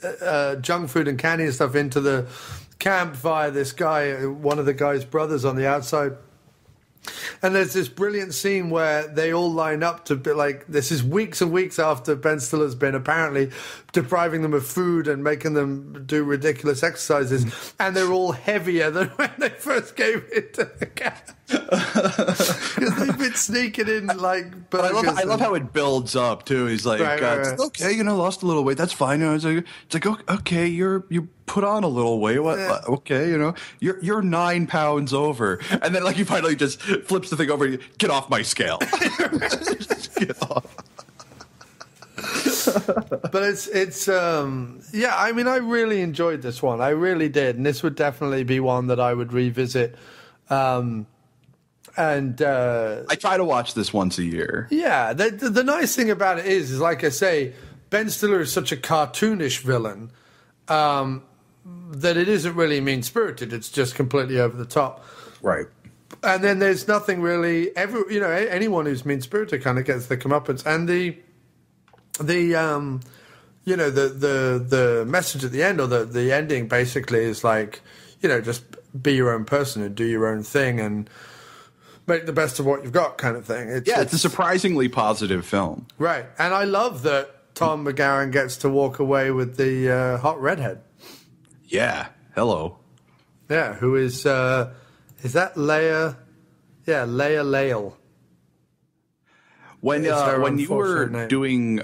junk food and candy and stuff into the camp via this guy, one of the guy's brothers on the outside. And there's this brilliant scene where they all line up to be like, this is weeks and weeks after Ben Stiller's been apparently depriving them of food and making them do ridiculous exercises, and they're all heavier than when they first came into the camp. Because they've been sneaking in like burgers. I love how it builds up too. He's like, right. "Okay, lost a little weight. That's fine." It's like, "Okay, you put on a little weight. What? Yeah. Okay, you're 9 pounds over." And then like he finally just flips the thing over. "Get off my scale." Get off. But it's I mean, I really enjoyed this one. I really did, and this would definitely be one that I would revisit. And I try to watch this once a year. Yeah, the nice thing about it is like I say, Ben Stiller is such a cartoonish villain that it isn't really mean-spirited. It's just completely over the top. Right. And then there's nothing really. Anyone who's mean-spirited kind of gets the comeuppance. And the message at the end, or the ending, basically is like, just be your own person and do your own thing and make the best of what you've got, kind of thing. It's a surprisingly positive film, right? And I love that Tom McGowan gets to walk away with the hot redhead. Yeah. Hello. Yeah. Who is that? Leia? Yeah, Leia Lale. When you were doing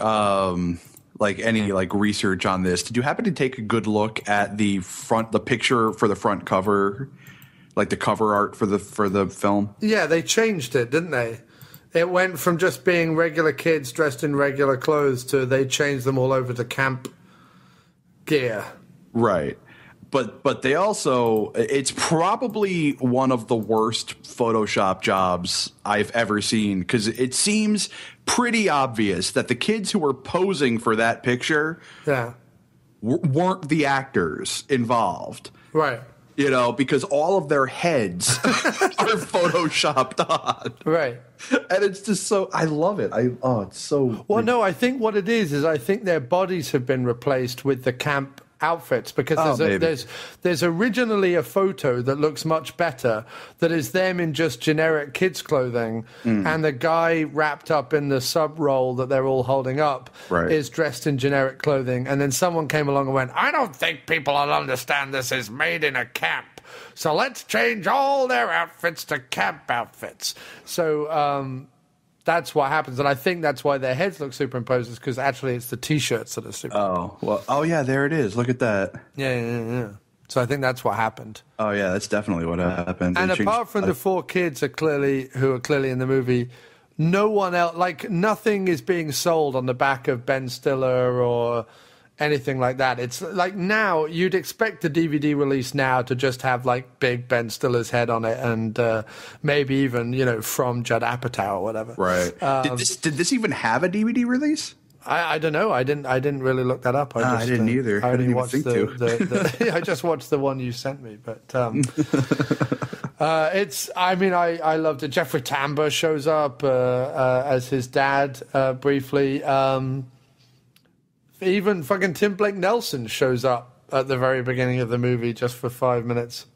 like any like research on this, did you happen to take a good look at the picture for the front cover, like the cover art for the film? Yeah, they changed it, didn't they? It went from just being regular kids dressed in regular clothes to they changed them all over to camp gear. Right. But they also, it's probably one of the worst Photoshop jobs I've ever seen, because it seems pretty obvious that the kids who were posing for that picture weren't the actors involved. Right. You know, because all of their heads are Photoshopped on. Right. And it's just so, I love it. It's so. Well, no, I think what it is I think their bodies have been replaced with the camp outfits, because there's originally a photo that looks much better that is them in just generic kids clothing, and the guy wrapped up in the sub roll that they're all holding up is dressed in generic clothing, and then someone came along and went, I don't think people will understand this is made in a camp, so let's change all their outfits to camp outfits. So that's what happens, and I think that's why their heads look superimposed, is because actually it's the T-shirts that are superimposed. Oh yeah, there it is. Look at that. Yeah. So I think that's what happened. Oh yeah, that's definitely what happened. And apart from the four kids who are clearly in the movie, no one else, like nothing is being sold on the back of Ben Stiller or anything like that. It's like now you'd expect the DVD release now to just have like big Ben Stiller's head on it, and maybe even from Judd Apatow or whatever. Right. Did this even have a DVD release? I don't know. I didn't really look that up. I didn't either. I didn't watched even think to. I just watched the one you sent me, but it's. I mean, I loved it. Jeffrey Tambor shows up as his dad briefly. Even fucking Tim Blake Nelson shows up at the very beginning of the movie just for 5 minutes.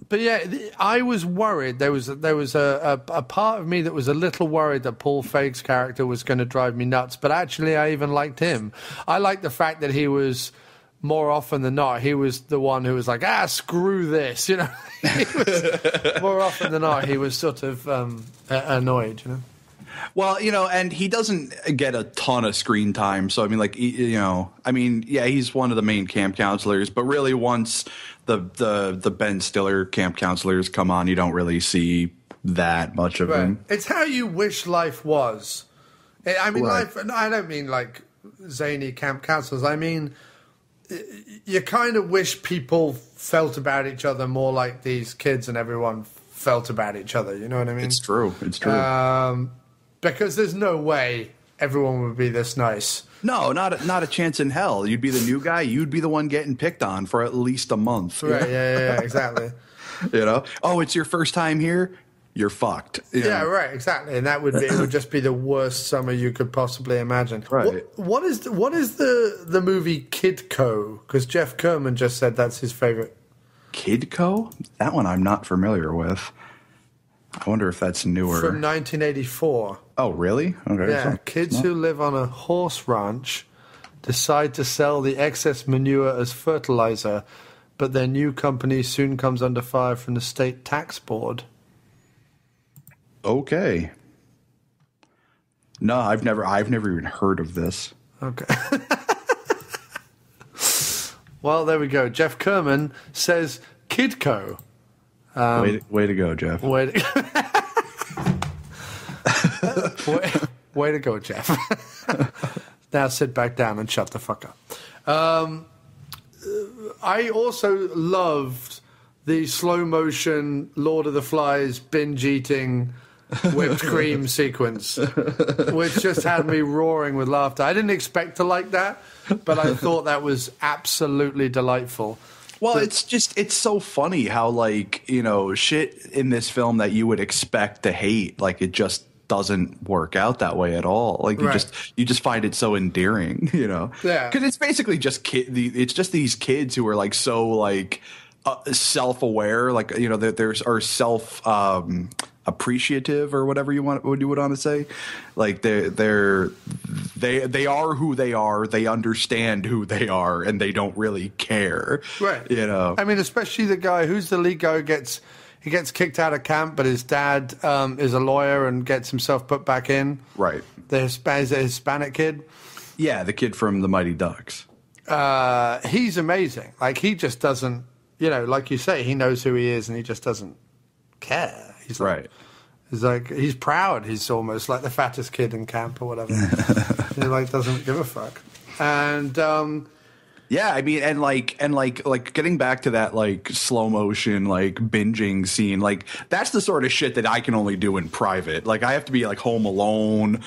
But yeah, I was worried. There was a part of me that was a little worried that Paul Feig's character was going to drive me nuts. But actually, I even liked him. I liked the fact that he was, more often than not, he was the one who was like, screw this. He was, more often than not, he was sort of annoyed. Well, and he doesn't get a ton of screen time. So, I mean, he's one of the main camp counselors. But really, once the Ben Stiller camp counselors come on, you don't really see that much of him. It's how you wish life was. I mean, life, I don't mean like zany camp counselors. I mean, you kind of wish people felt about each other more like these kids and everyone felt about each other. You know what I mean? It's true. Because there's no way everyone would be this nice. No, not a chance in hell. You'd be the new guy. You'd be the one getting picked on for at least a month. Right, yeah, exactly. Oh, it's your first time here? You're fucked. Yeah, right, exactly. And it would just be the worst summer you could possibly imagine. Right. What is the movie Kidco? Because Jeff Kerman just said that's his favorite. Kidco? That one I'm not familiar with. I wonder if that's newer. From 1984. Oh, really? Okay. Yeah, kids who live on a horse ranch decide to sell the excess manure as fertilizer, but their new company soon comes under fire from the state tax board. Okay. No, I've never even heard of this. Okay. Well, there we go. Jeff Kerman says Kidco. Way to go, Jeff. Way to go, Jeff. Now sit back down and shut the fuck up. I also loved the slow motion Lord of the Flies binge eating whipped cream sequence, which just had me roaring with laughter. I didn't expect to like that, but I thought that was absolutely delightful. Well, it's so funny how, shit in this film that you would expect to hate, it just doesn't work out that way at all. You just find it so endearing, Yeah. Because it's basically just it's just these kids who are so self-aware, are self appreciative or whatever you would want to say. They are who they are. They understand who they are, and they don't really care. Right. I mean, especially the guy who's the lead guy who gets he gets kicked out of camp, but his dad is a lawyer and gets himself put back in. Right. The Hispanic kid. Yeah, the kid from the Mighty Ducks. He's amazing. Like, he just doesn't, like you say, he knows who he is and he just doesn't care. He's like, right. He's proud. He's almost like the fattest kid in camp or whatever. He doesn't give a fuck. And yeah, I mean, and getting back to that slow motion binging scene, that's the sort of shit that I can only do in private. I have to be home alone,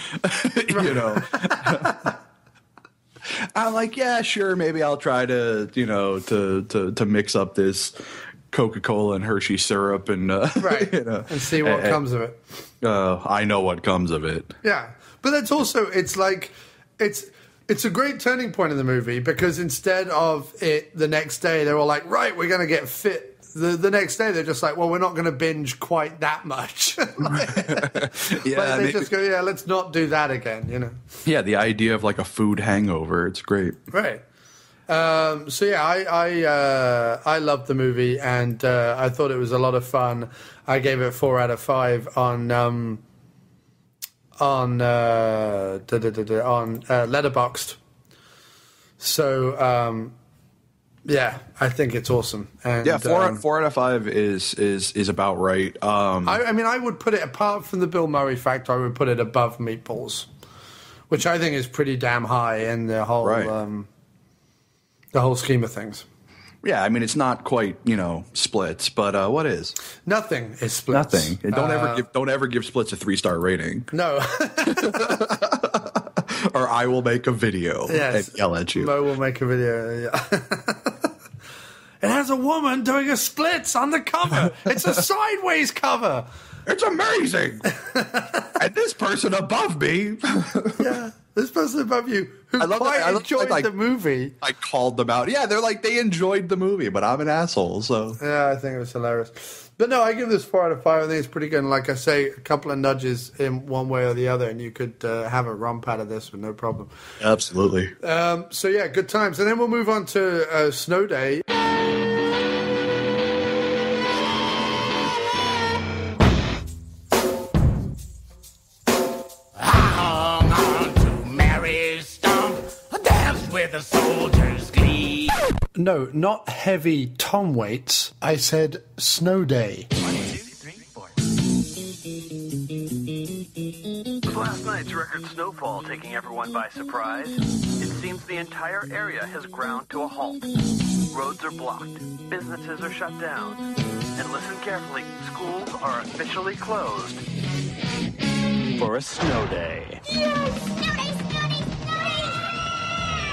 I'm yeah, sure, maybe I'll try to to mix up this Coca-Cola and Hershey syrup and right, and see what comes of it. I know what comes of it. Yeah, but that's also it's a great turning point in the movie, because instead of it the next day, they're all like, right, we're going to get fit. The next day, they're just like, well, we're not going to binge quite that much. They just go, yeah, let's not do that again, Yeah, the idea of a food hangover, it's great. Right. So yeah, I loved the movie, and I thought it was a lot of fun. I gave it 4 out of 5 on Letterboxd. So yeah, I think it's awesome. And, yeah, 4 out of 5 is about right. I mean, I would put it, apart from the Bill Murray factor, I would put it above Meatballs, which I think is pretty damn high in the whole the whole scheme of things. Yeah, I mean, it's not quite, Splits, but what is? Nothing is Splits. Nothing. And don't ever give Splits a 3-star rating. No. Or I will make a video and yell at you. Moe will make a video. Yeah. It has a woman doing a Splits on the cover. It's a sideways cover. It's amazing. And this person above me. Yeah. This person above you who enjoyed the movie. I called them out. Yeah, they're they enjoyed the movie, but I'm an asshole, so. Yeah, I think it was hilarious. But no, I give this 4 out of 5. I think it's pretty good. And like I say, a couple of nudges in one way or the other, and you could have a romp out of this with no problem. Absolutely. So yeah, good times. And then we'll move on to Snow Day. The soldier's glee. No, not heavy Tom Waits. I said Snow Day. 1, 2, 3, 4. With last night's record snowfall taking everyone by surprise, it seems the entire area has ground to a halt. Roads are blocked, businesses are shut down, and listen carefully, schools are officially closed for a snow day. Yes! Snow day, snow day, snow day!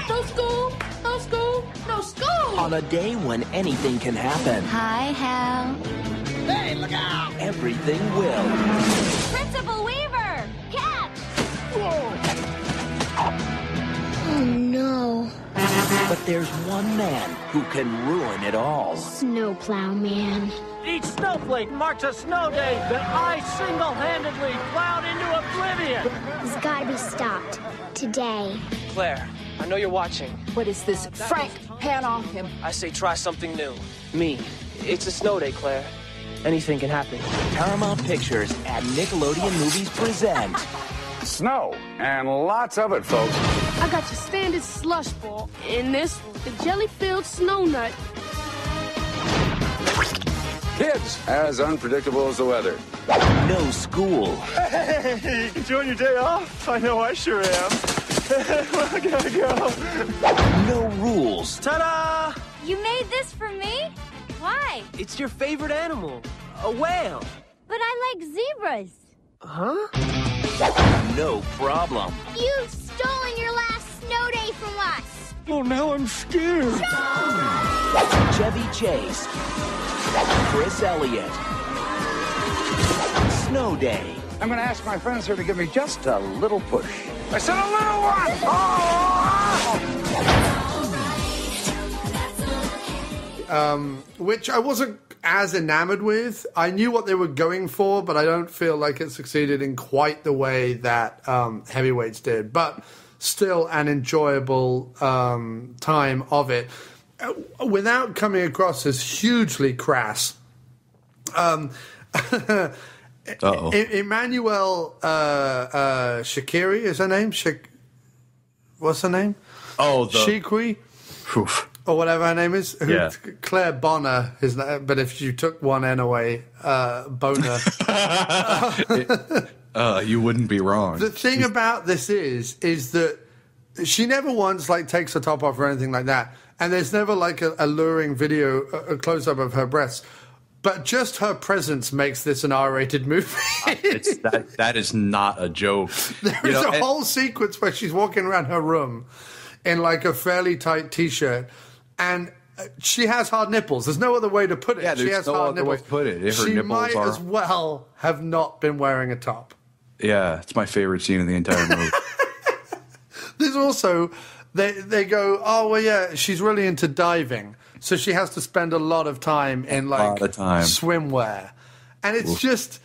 No school, no school, no school! On a day when anything can happen. Hi, Hal. Hey, look out! Everything will. Principal Weaver! Catch! Whoa! Oh, no. But there's one man who can ruin it all. Snowplow man. Each snowflake marks a snow day that I single-handedly plowed into oblivion. He's gotta be stopped. Today. Claire, I know you're watching. What is this? Frank, pan off him. I say try something new. Me. It's a snow day, Claire. Anything can happen. Paramount Pictures and Nickelodeon Movies present snow, and lots of it, folks. I got your standard slush ball. In this, the jelly-filled snow nut. Kids, as unpredictable as the weather. No school. Hey, enjoying your day off? I know I sure am. I gotta go. No rules. Ta-da! You made this for me? Why? It's your favorite animal, a whale. But I like zebras. Huh? No problem. You've stolen your last snow day from us. Oh, now I'm scared. Chevy Chase. Chris Elliott. Snow Day. I'm going to ask my friends here to give me just a little push. I said a little one! Oh! Which I wasn't as enamored with. I knew what they were going for, but I don't feel like it succeeded in quite the way that Heavyweights did. But still an enjoyable time of it. Without coming across as hugely crass. Emmanuel Shakiri is her name. What's her name? Oh, Shikri, or whatever her name is. Claire Bonner is that, but if you took one N away, Boner. You wouldn't be wrong. The thing about this is that she never once takes her top off or anything like that, and there's never a alluring video, a close up of her breasts. But just her presence makes this an R-rated movie. That is not a joke. There is a whole sequence where she's walking around her room in a fairly tight T-shirt, and she has hard nipples. There's no other way to put it. Yeah, she has no hard other nipples. way to put it. If her she nipples might are... as well have not been wearing a top. Yeah, it's my favorite scene in the entire movie. There's also, they go, oh, well, yeah, she's really into diving. So she has to spend a lot of time in swimwear. And it's just,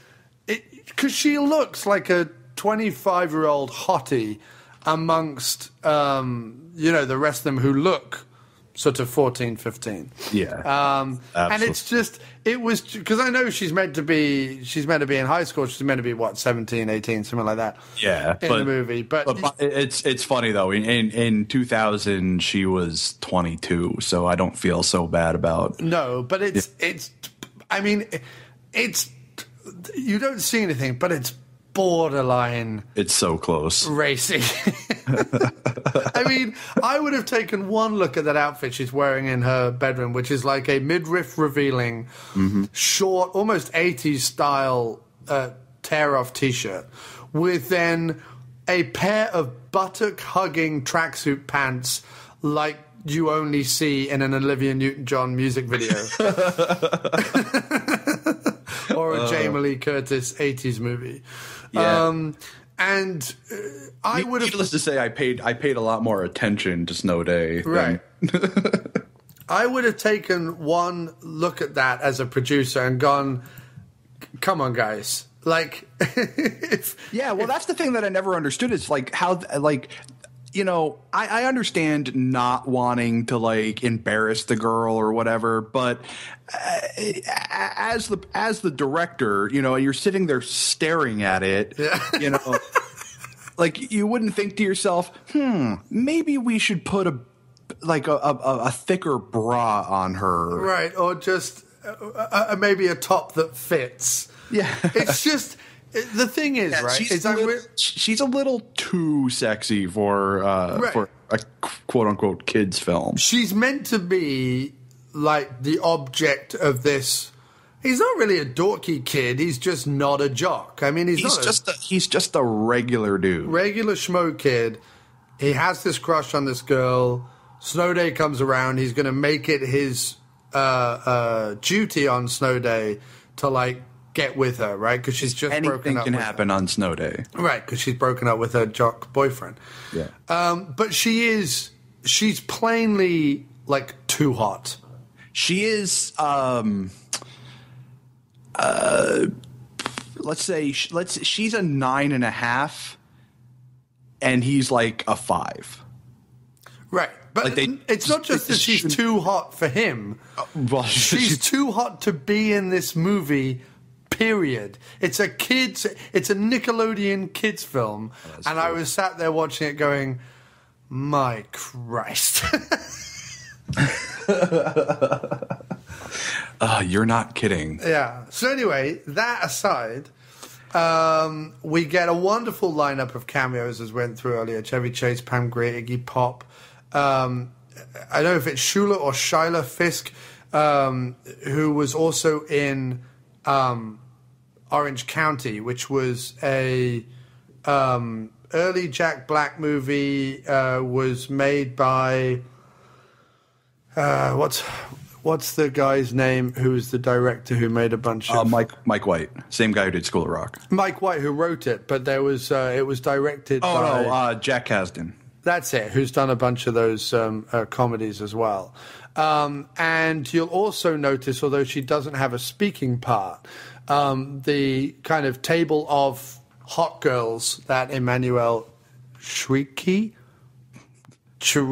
because she looks like a 25-year-old hottie amongst, the rest of them who look sort of 14, 15. Yeah. And it's just, it was, because I know she's meant to be in high school. She's meant to be, 17, 18, something like that. Yeah. In the movie. But it's funny, though. In 2000, she was 22, so I don't feel so bad about... No, but it's you don't see anything, but it's borderline. It's so close. Racy. I would have taken one look at that outfit she's wearing in her bedroom, which is like a midriff revealing, short, almost 80s style tear-off T-shirt, with then a pair of buttock-hugging tracksuit pants like you only see in an Olivia Newton-John music video. Or a Jamie Lee Curtis 80s movie. Yeah. I would have... Needless to say, I paid a lot more attention to Snow Day. Right. I would have taken one look at that as a producer and gone, come on, guys. Well, that's the thing that I never understood is how I understand not wanting to embarrass the girl or whatever, but as the director, you're sitting there staring at it, you wouldn't think to yourself, maybe we should put a thicker bra on her, right? Or just maybe a top that fits. Yeah, it's just. The thing is, right? She's a little too sexy for a quote unquote kids film. She's meant to be the object of this. He's not really a dorky kid. He's just not a jock. He's just a regular dude, regular schmo kid. He has this crush on this girl. Snow Day comes around. He's going to make it his duty on Snow Day to get with her, right? Because she's just broken up. Anything can happen on Snow Day, right? Because she's broken up with her jock boyfriend. Yeah. But she's plainly too hot. She is. Let's say she's a 9.5, and he's a 5. Right. But it's not just that she's too hot for him. She's too hot to be in this movie. Period. It's a Nickelodeon kids film, and I was sat there watching it, going, "My Christ!" You're not kidding. Yeah. So anyway, that aside, we get a wonderful lineup of cameos as we went through earlier: Chevy Chase, Pam Grier, Iggy Pop. I don't know if it's Shula or Shyla Fisk, who was also in Orange County, which was a early Jack Black movie, was made by what's the guy's name who's the director who made a bunch of Mike White, same guy who did School of Rock. Mike White, who wrote it, but there was it was directed by Jack Kasdan. That's it, who's done a bunch of those comedies as well. And you'll also notice, although she doesn't have a speaking part, the kind of table of hot girls that Emmanuel Chiriki, sure,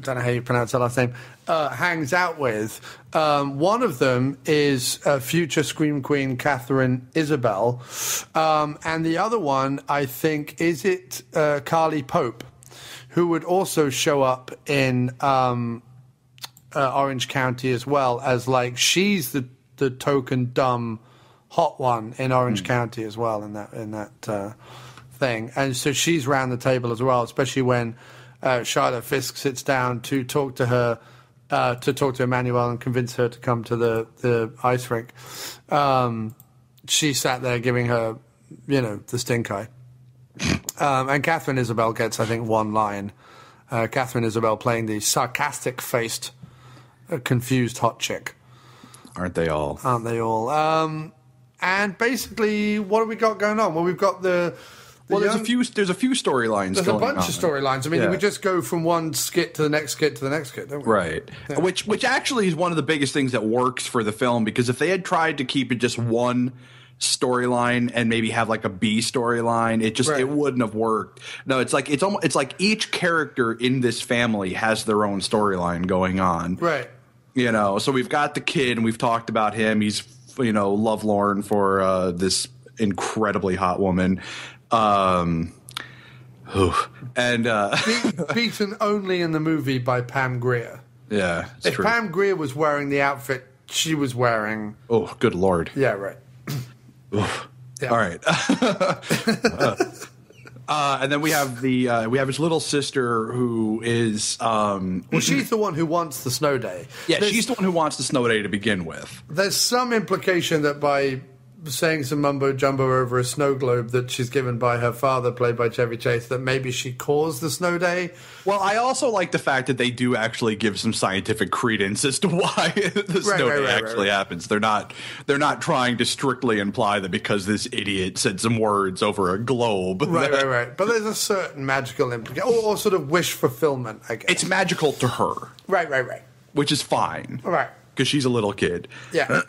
don't know how you pronounce her last name, hangs out with. One of them is future Scream Queen Catherine Isabel, and the other one, I think, is it Carly Pope, who would also show up in Orange County as well as, like, she's the token dumb hot one in Orange County as well in that thing, and so she's round the table as well, especially when Charlotte Fisk sits down to talk to her, to talk to Emmanuel and convince her to come to the ice rink. She sat there giving her, the stink eye. And Catherine Isabel gets, I think, one line. Catherine Isabel playing the sarcastic-faced, confused hot chick. Aren't they all? Aren't they all? And basically, what have we got going on? Well, we've got there's a few storylines. There's a bunch of storylines. I mean, we just go from one skit to the next skit to the next skit, don't we? Right. Yeah. Which actually is one of the biggest things that works for the film, because if they had tried to keep it just one storyline and maybe have like a B storyline, it wouldn't have worked. No, it's like each character in this family has their own storyline going on. Right. So we've got the kid, and we've talked about him. He's lovelorn for this incredibly hot woman. And beaten only in the movie by Pam Grier. Yeah, if true. Pam Grier was wearing the outfit she was wearing, oh, good Lord. Yeah, right. Yeah. All right. And then we have his little sister who is well, she's the one who wants the snow day. Yeah, she's the one who wants the snow day to begin with. There's some implication that by saying some mumbo jumbo over a snow globe that she's given by her father, played by Chevy Chase, that maybe she caused the snow day. Well, I also like the fact that they do actually give some scientific credence as to why the snow day actually happens. They're not trying to strictly imply that because this idiot said some words over a globe. Right. But there's a certain magical implication, or sort of wish fulfillment, I guess. It's magical to her. Right. Which is fine. Right. Because she's a little kid. Yeah.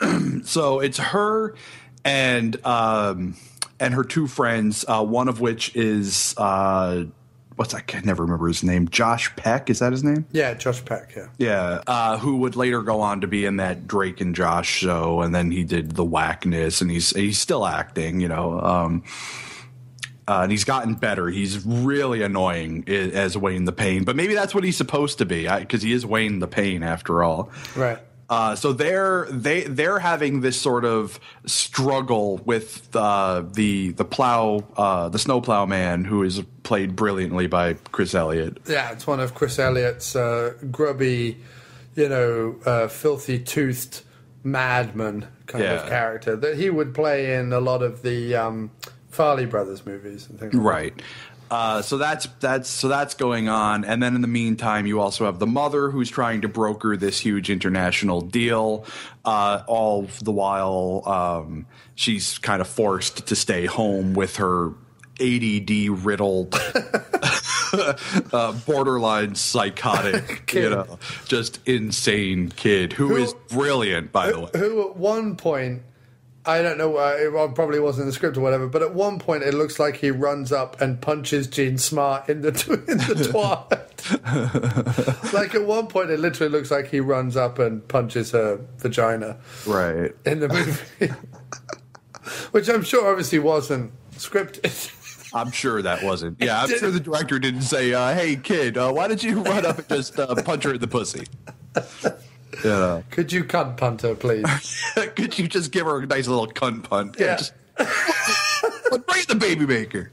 So it's her and her two friends, one of which is I can never remember his name. Josh Peck, is that his name? Yeah, Josh Peck. Yeah. Yeah, who would later go on to be in that Drake and Josh show, and then he did The Whackness, and he's still acting, and he's gotten better. He's really annoying as Wayne the Pain, but maybe that's what he's supposed to be, because he is Wayne the Pain after all. Right. So they're having this sort of struggle with the snowplow man, who is played brilliantly by Chris Elliott. Yeah, it's one of Chris Elliott's grubby, filthy toothed madman kind of character that he would play in a lot of the Farley Brothers movies and things like right. That. So that's going on, and then in the meantime, you also have the mother who's trying to broker this huge international deal. All the while, she's kind of forced to stay home with her ADD riddled, borderline psychotic, just insane kid who is brilliant, by the way. Who at one point, I don't know, it probably wasn't in the script or whatever, but at one point it looks like he runs up and punches Jean Smart in the twat. Like at one point it literally looks like he runs up and punches her vagina. Right. In the movie. Which I'm sure obviously wasn't scripted. I'm sure that wasn't. Yeah, I'm sure the director didn't say, hey, kid, why did you run up and just punch her in the pussy? Yeah. Could you cunt punt her, please? Could you just give her a nice little cunt punt? Yeah. Bring the baby maker.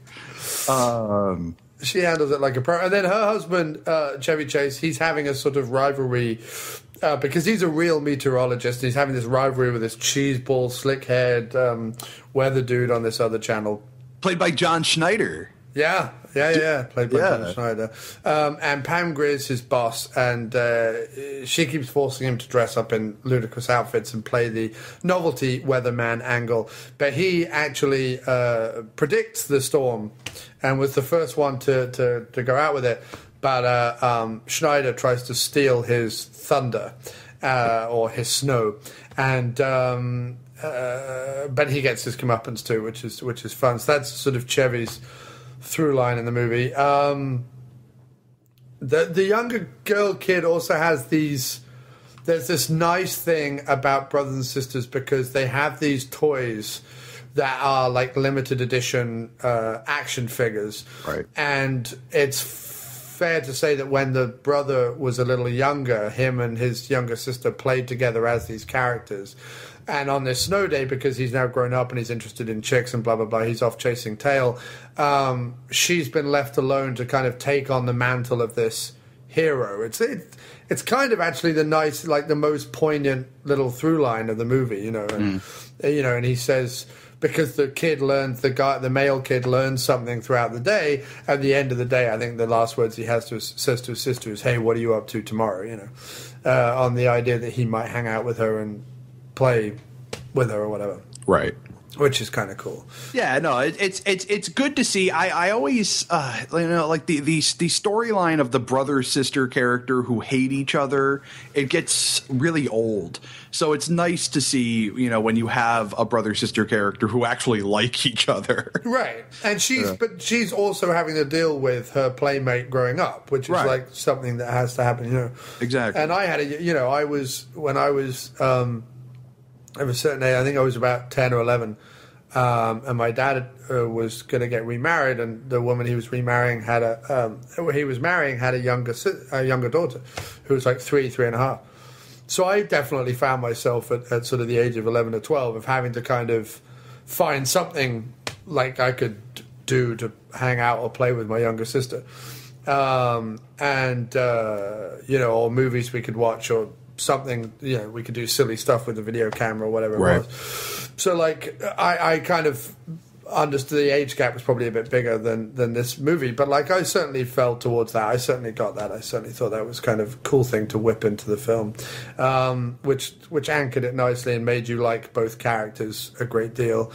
She handles it like a pro. And then her husband, Chevy Chase, he's having a sort of rivalry because he's a real meteorologist. And he's having this rivalry with this cheeseball, slick-haired weather dude on this other channel. Played by John Schneider. Yeah. Played by John Schneider. And Pam Grier's his boss, and she keeps forcing him to dress up in ludicrous outfits and play the novelty weatherman angle. But he actually predicts the storm and was the first one to go out with it. But Schneider tries to steal his thunder or his snow, and but he gets his comeuppance too, which is fun. So that's sort of Chevy's through line in the movie. The younger girl kid also has these there's this nice thing about brothers and sisters because they have these toys that are like limited edition action figures. Right. And it's fair to say that when the brother was a little younger, him and his younger sister played together as these characters. And on this snow day, because he's now grown up and he's interested in chicks and blah, blah, blah, he's off chasing tail, she's been left alone to kind of take on the mantle of this hero. It's kind of actually the nice, like the most poignant little through line of the movie, you know. And, you know, and he says, because the kid learns, the male kid learns something throughout the day, at the end of the day, I think the last words he says to his sister is, hey, what are you up to tomorrow, you know, on the idea that he might hang out with her and play with her or whatever. Right. Which is kind of cool. Yeah, no, it's good to see. I always you know, like the storyline of the brother sister character who hate each other. It gets really old. So it's nice to see, you know, when you have a brother sister character who actually like each other. Right, and she's also having to deal with her playmate growing up, which is like something that has to happen, you know. Exactly. And I had when I was of a certain age, I think I was about 10 or 11. And my dad was going to get remarried, and the woman he was remarrying had a younger daughter who was like 3.5. So I definitely found myself at sort of the age of 11 or 12 of having to kind of find something like I could do to hang out or play with my younger sister, and you know, or movies we could watch or something, you know, we could do silly stuff with the video camera or whatever it was. So like I kind of understood the age gap was probably a bit bigger than this movie, but like I certainly felt towards that. I certainly got that. I certainly thought that was kind of a cool thing to whip into the film, which anchored it nicely and made you like both characters a great deal.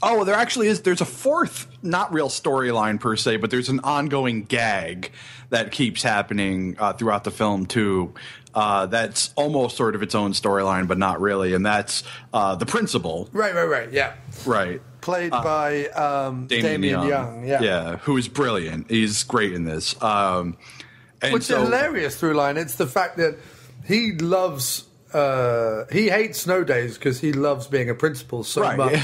Oh, there actually is. There's a fourth, not real storyline per se, but there's an ongoing gag that keeps happening throughout the film too. That's almost sort of its own storyline, but not really, and that's the principal. Right. Yeah. Right. Played by Damien Young. Yeah, who is brilliant. He's great in this. And which is a hilarious through line. It's the fact that he loves. He hates snow days because he loves being a principal so much.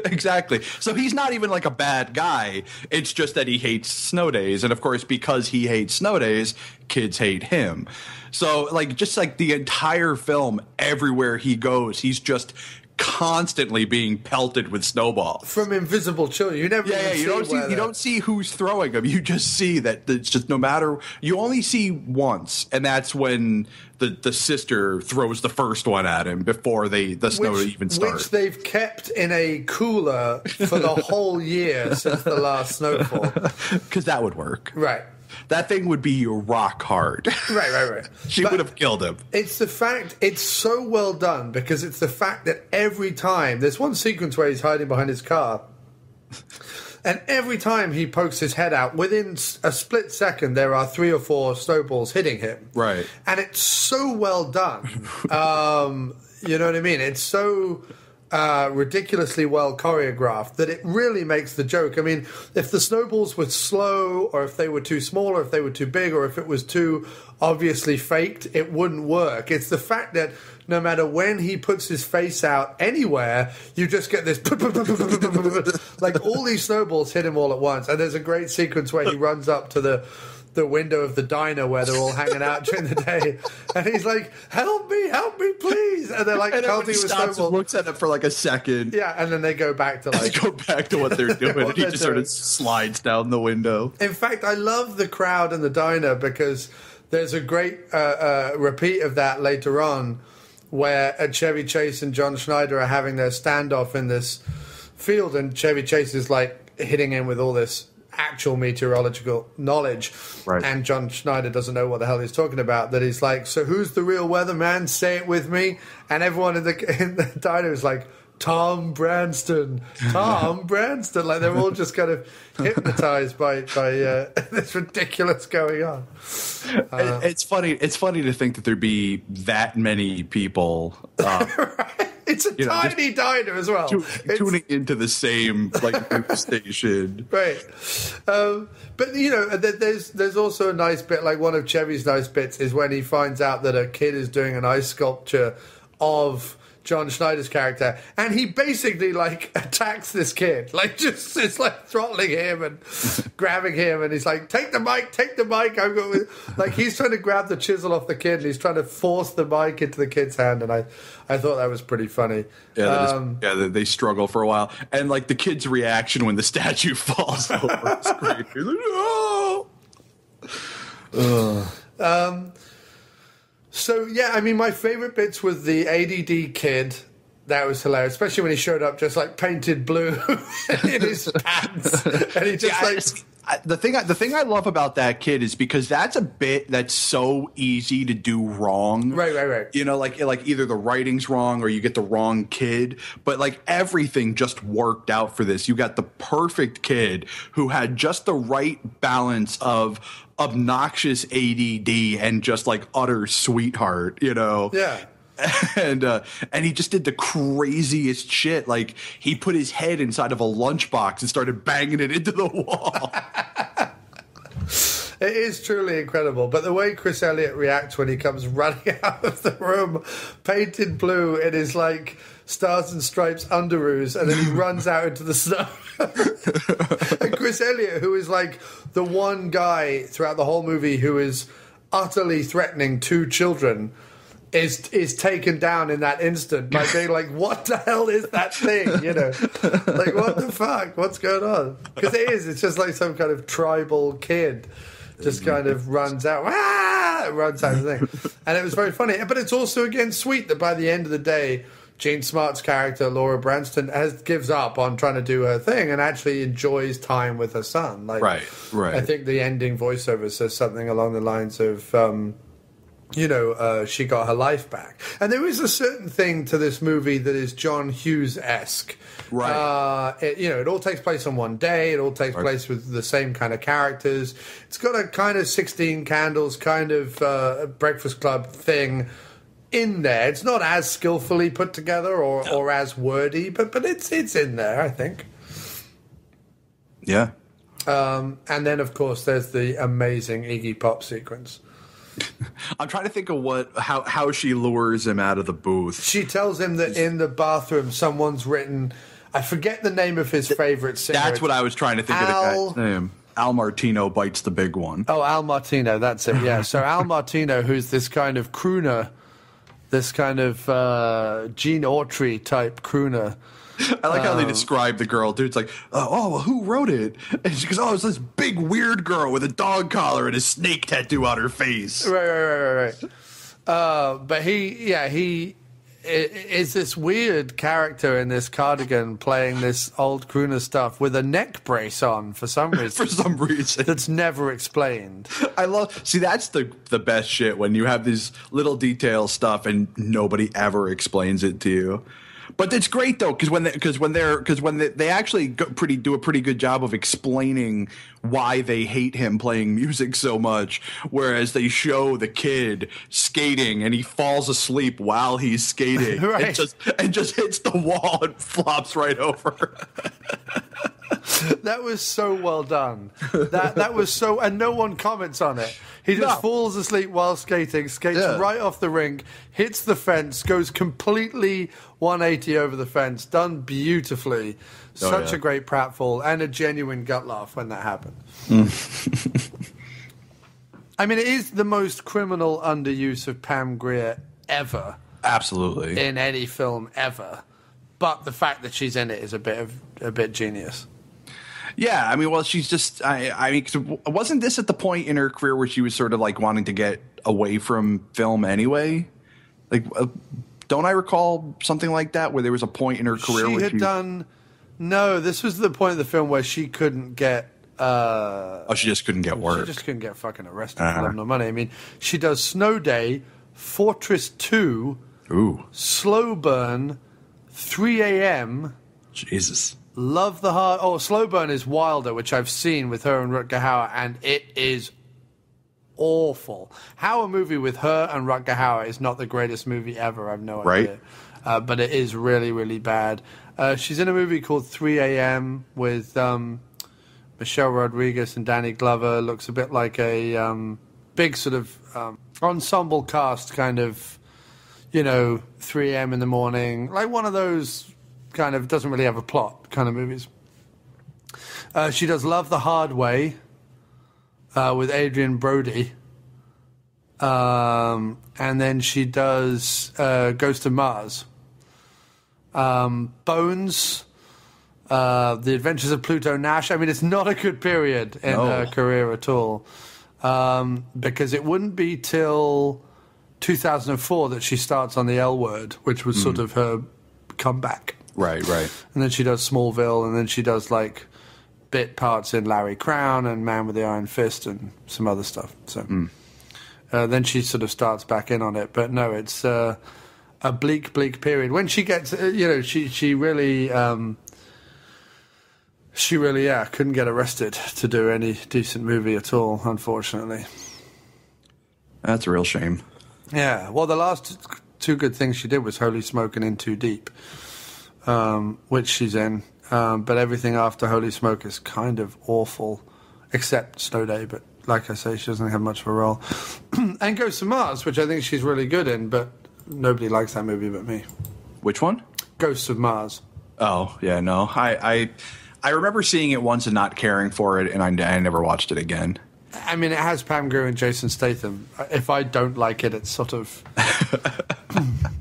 Exactly. So he's not even like a bad guy. It's just that he hates snow days. And of course, because he hates snow days, kids hate him. So like, just like the entire film, everywhere he goes, he's just constantly being pelted with snowballs from invisible children. You never you don't see who's throwing them. You just see that it's just no matter. You only see once, and that's when the sister throws the first one at him before the snow even starts. Which they've kept in a cooler for the whole year since the last snowfall. Because that would work. Right. That thing would be rock hard. Right. She would have killed him. It's the fact, it's so well done because it's the fact that every time, there's one sequence where he's hiding behind his car, and every time he pokes his head out, within a split second, there are 3 or 4 snowballs hitting him. Right. And it's so well done. You know what I mean? It's so ridiculously well choreographed that it really makes the joke. I mean, if the snowballs were slow, or if they were too small, or if they were too big, or if it was too obviously faked, it wouldn't work. It's the fact that no matter when he puts his face out anywhere, you just get this like all these snowballs hit him all at once. And there's a great sequence where he runs up to the window of the diner where they're all hanging out during the day, and he's like, help me, please. And they're like, pelting with snowballs. And looks at it for like a second. Yeah, and then they go back to what they're doing, and he just sort of slides down the window. In fact, I love the crowd in the diner because there's a great repeat of that later on, where Chevy Chase and John Schneider are having their standoff in this field, and Chevy Chase is like hitting him with all this actual meteorological knowledge, right. And John Schneider doesn't know what the hell he's talking about. That he's like, so who's the real weatherman? Say it with me. And everyone in the diner is like, Tom Branston. Like they're all just kind of hypnotized by this ridiculous going on. It's funny to think that there'd be that many people It's a tiny diner as well. Tuning into the same news station. Right. But, there's also a nice bit, like one of Chevy's nice bits is when he finds out that a kid is doing an ice sculpture of John Schneider's character, and he basically attacks this kid, just it's throttling him and grabbing him, and he's like, take the mic, I'm going he's trying to grab the chisel off the kid, and he's trying to force the mic into the kid's hand, and I thought that was pretty funny. They struggle for a while, and the kid's reaction when the statue falls over is great. He's like, no! So, yeah, I mean, my favorite bits was the ADD kid. That was hilarious, especially when he showed up just painted blue in his pants. And he just the thing I love about that kid is because that's a bit that's so easy to do wrong. Right. Either the writing's wrong or you get the wrong kid. But everything just worked out for this. You got the perfect kid who had just the right balance of obnoxious ADD and just utter sweetheart, Yeah. And he just did the craziest shit. He put his head inside of a lunchbox and started banging it into the wall. It is truly incredible. But the way Chris Elliott reacts when he comes running out of the room, painted blue in his Stars and Stripes underoos, and then he runs out into the snow. And Chris Elliott, who is the one guy throughout the whole movie who is utterly threatening two children, is taken down in that instant by being what the hell is that thing? What the fuck? What's going on? Because it's just some kind of tribal kid just kind of runs out of the thing. And it was very funny. But it's also, again, sweet that by the end of the day, Jean Smart's character, Laura Branston, gives up on trying to do her thing and actually enjoys time with her son. Right. I think the ending voiceover says something along the lines of, she got her life back. And there is a certain thing to this movie that is John Hughes-esque. Right. It all takes place on one day. It all takes place with the same kind of characters. It's got a kind of 16 Candles kind of Breakfast Club thing in there. It's not as skillfully put together or as wordy, but it's in there, I think. Yeah. And then, of course, there's the amazing Iggy Pop sequence. I'm trying to think of how she lures him out of the booth. She tells him that in the bathroom someone's written, I forget the name of his favorite singer. That's what I was trying to think of the guy's name. Al Martino bites the big one. Oh, Al Martino, that's it, yeah. So Al Martino, who's this kind of crooner, this kind of Gene Autry type crooner. I like how they describe the girl. Dude's like, well, who wrote it? And she goes, it's this big weird girl with a dog collar and a snake tattoo on her face. Right. But he is this weird character in this cardigan playing this old crooner stuff with a neck brace on for some reason. That's never explained. That's the best shit when you have these little detail stuff and nobody ever explains it to you. But it's great though, because when they actually do a pretty good job of explaining why they hate him playing music so much, whereas they show the kid skating and he falls asleep while he's skating, right. and just hits the wall and flops right over. That was so well done. That was so, and no one comments on it. He just falls asleep while skating, skates right off the rink, hits the fence, goes completely 180 over the fence. Done beautifully. Such a great pratfall and a genuine gut laugh when that happened. I mean, it is the most criminal underuse of Pam Grier ever. Absolutely. In any film ever. But the fact that she's in it is a bit genius. Yeah, I mean, well, she's just, I mean, 'cause wasn't this at the point in her career where she was sort of wanting to get away from film anyway? Don't I recall something like that where there was a point in her career where no, this was the point of the film where she couldn't get, she just couldn't get work. She just couldn't get fucking arrested for having no money. I mean, she does Snow Day, Fortress 2, Slow Burn, 3 a.m. Jesus. Love the Heart. Oh, Slow Burn is Wilder, which I've seen with her and Rutger Hauer, and it is awful. How a movie with her and Rutger Hauer is not the greatest movie ever, I've no idea. But it is really, really bad. She's in a movie called 3 a.m. with Michelle Rodriguez and Danny Glover. Looks a bit like a big sort of ensemble cast kind of, 3 a.m. in the morning. Like one of those kind of doesn't really have a plot kind of movies. She does Love the Hard Way with Adrian Brody. And then she does Ghost of Mars. Bones, The Adventures of Pluto Nash. I mean, it's not a good period in her career at all, because it wouldn't be till 2004 that she starts on The L Word, which was sort of her comeback. Right. And then she does Smallville, and then she does like bit parts in Larry Crown and Man with the Iron Fist and some other stuff. So then she sort of starts back in on it. But no, it's a bleak period. When she gets, she really, couldn't get arrested to do any decent movie at all, unfortunately. That's a real shame. Yeah, well, the last two good things she did was Holy Smoke and In Too Deep, which she's in. But everything after Holy Smoke is kind of awful, except Snow Day. But like I say, she doesn't have much of a role. And Ghost of Mars, which I think she's really good in, but nobody likes that movie but me. Which one? Ghosts of Mars. Oh, yeah, no. I remember seeing it once and not caring for it, and I never watched it again. I mean, it has Pam Grier and Jason Statham. If I don't like it, it's sort of...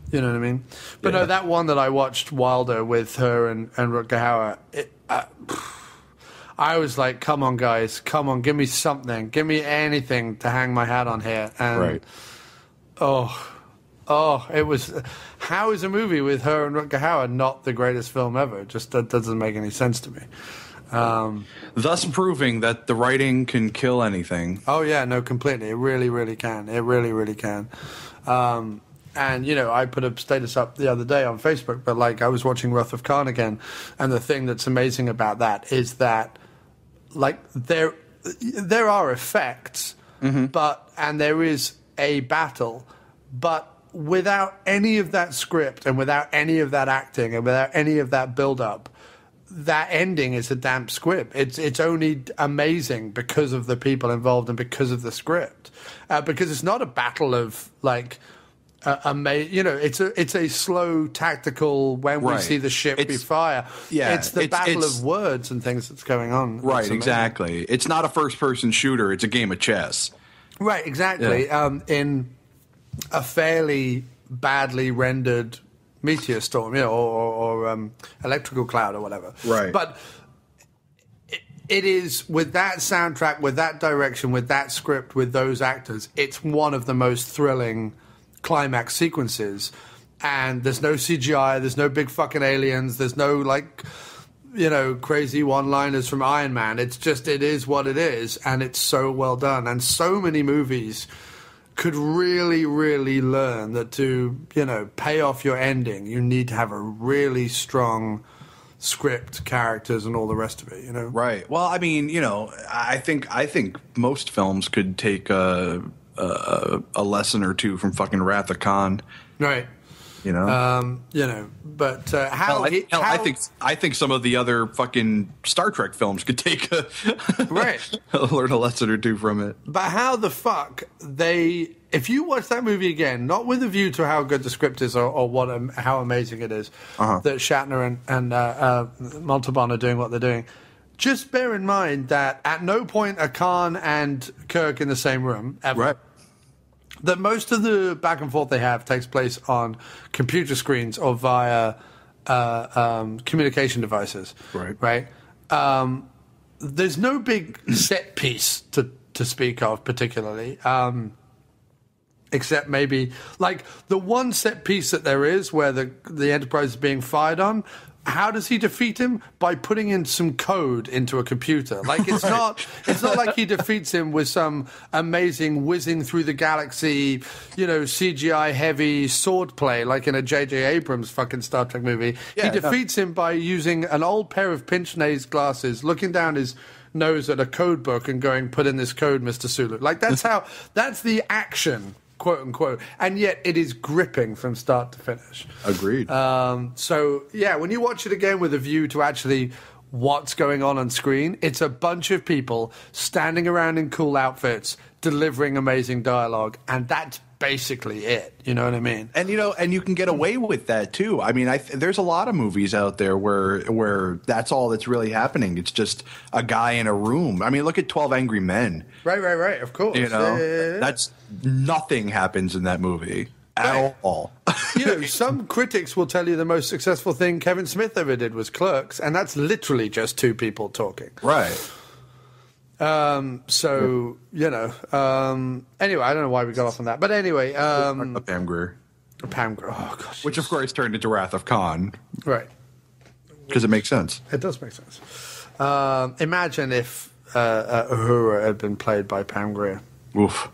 You know what I mean? But no, that one that I watched, Wilder, with her and Rutger Hauer, I was like, come on, guys, come on, give me something. Give me anything to hang my hat on here. And it was... How is a movie with her and Rutger Hauer not the greatest film ever? Just that doesn't make any sense to me. Thus proving that the writing can kill anything. Oh, yeah, no, completely. It really, really can. It really, really can. And, I put a status up the other day on Facebook, but, I was watching Wrath of Khan again, and the thing that's amazing about that is that, there are effects, and there is a battle, but without any of that script and without any of that acting and without any of that build-up, that ending is a damp squib. It's only amazing because of the people involved and because of the script. Because it's not a battle of, it's a slow tactical when we see the ship be fire. Yeah, it's the battle of words and things that's going on. Right, exactly. It's not a first-person shooter. It's a game of chess. Right, exactly. Yeah. In a fairly badly rendered meteor storm, or electrical cloud or whatever. Right. But it is, with that soundtrack, with that direction, with that script, with those actors, it's one of the most thrilling climax sequences. And there's no CGI, there's no big fucking aliens, there's no, crazy one-liners from Iron Man. It's just, it is what it is, and it's so well done. And so many movies could really, really learn that to, pay off your ending, you need to have a really strong script, characters, and all the rest of it, Right. Well, I mean, I think most films could take a lesson or two from fucking Wrath of Khan. Right. But how I think some of the other fucking Star Trek films could take learn a lesson or two from it. But how the fuck if you watch that movie again, not with a view to how good the script is or how amazing it is that Shatner and Montalban are doing what they're doing, just bear in mind that at no point are Khan and Kirk in the same room ever. Right. That most of the back and forth they have takes place on computer screens or via communication devices. Right. There's no big set piece to speak of particularly, except maybe the one set piece that there is where the Enterprise is being fired on. How does he defeat him? By putting in some code into a computer. It's not like he defeats him with some amazing whizzing through the galaxy, CGI heavy swordplay like in a J.J. Abrams fucking Star Trek movie. Yeah, he defeats him by using an old pair of pinch-nose glasses, looking down his nose at a code book and going, "Put in this code, Mr. Sulu." Like that's the action, quote unquote, and yet it is gripping from start to finish. Agreed. So yeah, when you watch it again with a view to actually what's going on screen, it's a bunch of people standing around in cool outfits delivering amazing dialogue, and that's basically it. You know what I mean? And and you can get away with that too. I mean, there's a lot of movies out there where that's all that's really happening. It's just a guy in a room. I mean, look at 12 Angry Men. Right. Of course. That's nothing happens in that movie at all. Some critics will tell you the most successful thing Kevin Smith ever did was Clerks, and that's literally just two people talking. Right. Anyway, I don't know why we got off on that, but anyway, Pam Grier. Oh gosh, which of course turned into Wrath of Khan, right? Because it makes sense. It does make sense. Imagine if Uhura had been played by Pam Grier. Oof.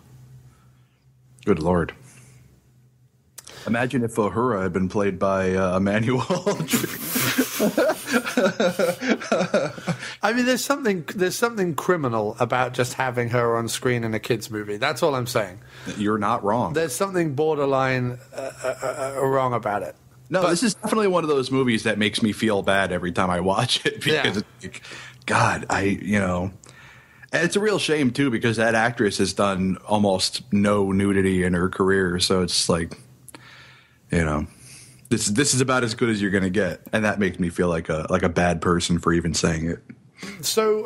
Good Lord. Imagine if Uhura had been played by Emmanuel. I mean, there's something criminal about just having her on screen in a kids' movie. That's all I'm saying. You're not wrong. There's something borderline wrong about it. No, this is definitely one of those movies that makes me feel bad every time I watch it because it's like, God, and it's a real shame too because that actress has done almost no nudity in her career, so it's like, this is about as good as you're going to get, and that makes me feel like a bad person for even saying it. So,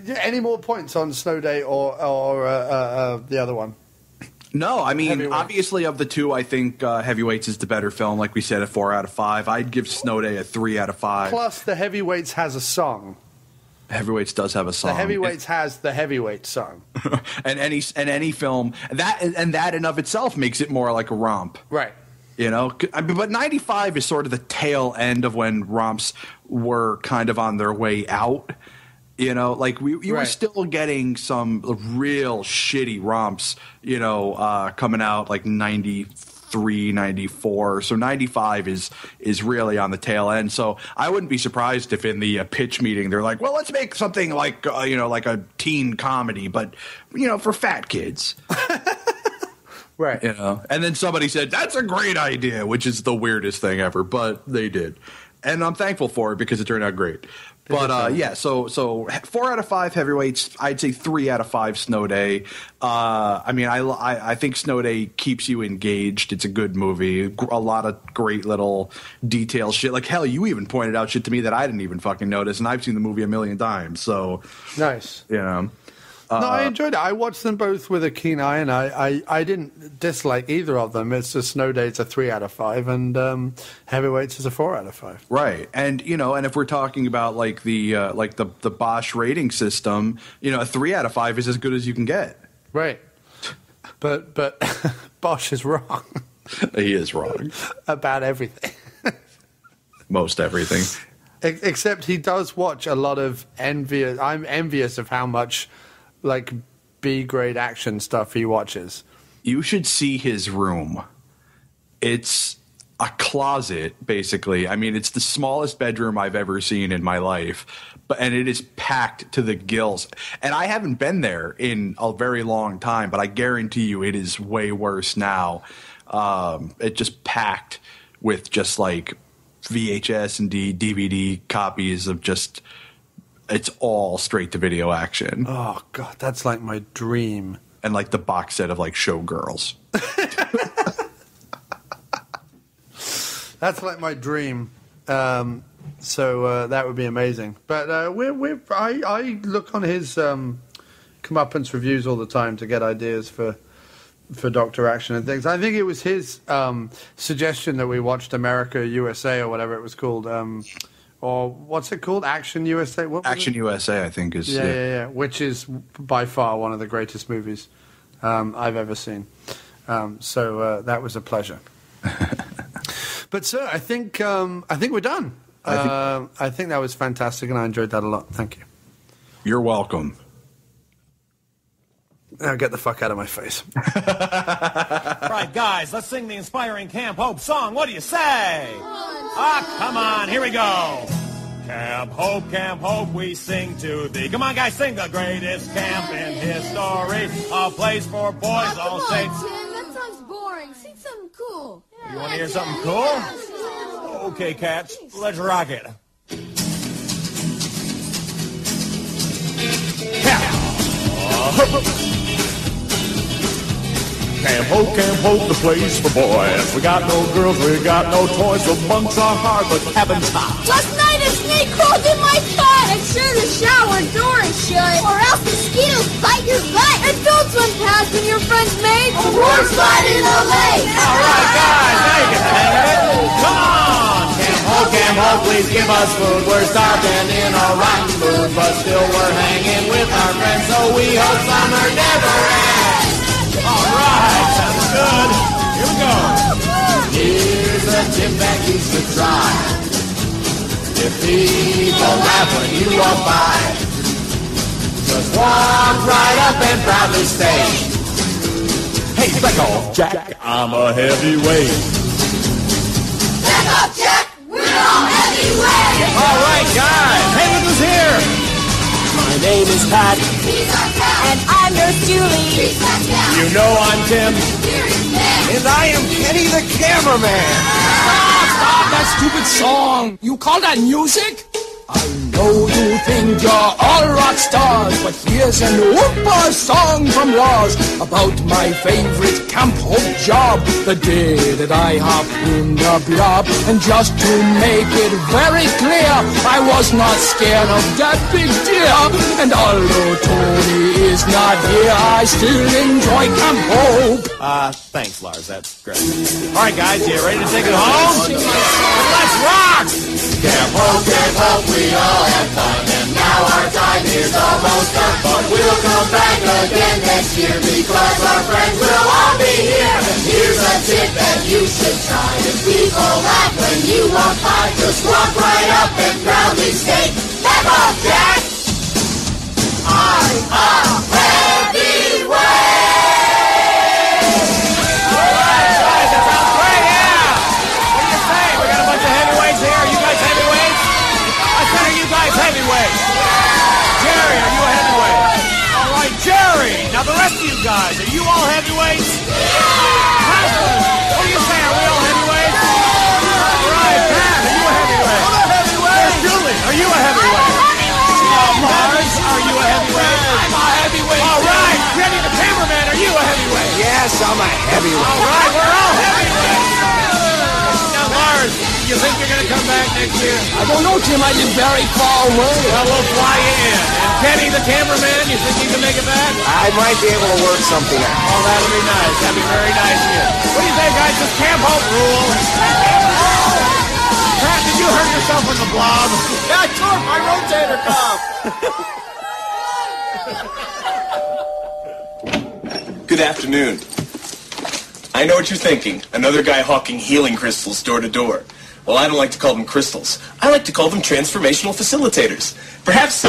any more points on Snow Day or the other one? No, I mean, Heavyweights. Obviously of the two, I think Heavyweights is the better film. Like we said, a 4 out of 5. I'd give Snow Day a 3 out of 5. Plus, the Heavyweights has a song. Heavyweights does have a song. The Heavyweights has the Heavyweight song. and any film that in of itself makes it more like a romp, right? But 95 is sort of the tail end of when romps were kind of on their way out. Like you were still getting some real shitty romps, coming out like 93, 94. So 95 is really on the tail end. So I wouldn't be surprised if in the pitch meeting they're like, well, let's make something like, like a teen comedy, but, for fat kids. Right. And then somebody said, that's a great idea, which is the weirdest thing ever, but they did. And I'm thankful for it because it turned out great. But so 4 out of 5 Heavyweights. I'd say 3 out of 5 Snow Day. I think Snow Day keeps you engaged. It's a good movie. A lot of great little detail shit. Like hell, you even pointed out shit to me that I didn't even fucking notice, and I've seen the movie a million times. So nice. No, I enjoyed it. I watched them both with a keen eye, and I didn't dislike either of them. It's just Snow Day, it's a 3 out of 5, and Heavyweights is a 4 out of 5. Right, and and if we're talking about like the Bosch rating system, a 3 out of 5 is as good as you can get. Right, but Bosch is wrong. He is wrong about everything. Most everything, except he does watch a lot of envious. I'm envious of how much like B-grade action stuff he watches. You should see his room. It's a closet, basically. I mean, it's the smallest bedroom I've ever seen in my life, and it is packed to the gills. And I haven't been there in a very long time, but I guarantee you it is way worse now. It just packed with just like VHS and DVD copies of just... It's all straight to video action. Oh God, that's like my dream. And like the box set of like Showgirls. That's like my dream. So that would be amazing. But I look on his comeuppance reviews all the time to get ideas for Dr. Action and things. I think it was his suggestion that we watched America USA or whatever it was called. Or what's it called? Action USA? Action USA, I think, is... Yeah. Which is by far one of the greatest movies I've ever seen. So that was a pleasure. But, sir, I think we're done. I think that was fantastic, and I enjoyed that a lot. Thank you. You're welcome. Now get the fuck out of my face. Right, guys, let's sing the inspiring Camp Hope song. What do you say? Ah, come on, here we go. Camp Hope, we sing to thee. Come on, guys, sing the greatest camp in history. A place for boys all safe. Tim, that song's boring. Sing something cool. You want to hear something cool? Okay, cats, let's rock it. Camp Hope, the place for boys. We got no girls, we got no toys. The bunks are hard, but cabin's hot. Last night a snake crawled in my butt. And sure the shower door is shut. Or else mosquitoes bite your butt. And don't swim past when your friend's made a war slide in the lake. All right, guys, now you get the hang of it. Come on! Camp Hope, please give us food. We're starving in a rotten mood, but still we're hanging with our friends, so we hope summer never ends. All right, sounds good. Here we go. Here's a tip that you should try. If people laugh when you walk by, just walk right up and proudly say, hey, back off, Jack, I'm a heavyweight. Back up, Jack, we're all heavyweights. All right, guys, hey, look who's here. My name is Pat. He's our pal. And I'm Nurse Julie. He's our pal. You know I'm Tim. And I am Kenny the cameraman. Stop that stupid song. You call that music? I know you think you're all rock stars, but here's an whooper song from Ross about my favorite Camp Hope job. The day that I hopped in the blob, and just to make it very clear, I was not scared of that big deer. And although Tony is not here, I still enjoy Camp Hope. Thanks, Lars. That's great. All right, guys, you ready to take it home? Let's rock! Camp Hope, we all have fun, and now our time is almost up. But we'll come back again next year, because our friends will all be here. And here's a tip that you should try. If people laugh when you walk by, just walk right up and proudly state, back off, Jack! I'm a heavyweight! Heavyweight. Jerry, are you a heavyweight? All right, Jerry. Now the rest of you guys, are you all heavyweights? Husband, what do you say? Are we all heavyweights? All right, Pat, are you a heavyweight? I'm a heavyweight. Julie, are you a heavyweight? Mars, are you a heavyweight? I'm a heavyweight. All right, Jenny the cameraman, are you a heavyweight? Yes, I'm a heavyweight. All right, we're all heavyweights. Now, Mars, you think you're going to come back next year? I don't know, Tim. I live very far away. Well, we'll fly you in. And Kenny, the cameraman, you think you can make it back? I might be able to work something out. Oh, that'll be nice. That'll be very nice of you. What do you think, guys? Does Camp Hope rule? Pat, did you hurt yourself with the blob? Yeah, I tore my rotator cuff. Good afternoon. I know what you're thinking. Another guy hawking healing crystals door to door. Well, I don't like to call them crystals. I like to call them transformational facilitators. Perhaps...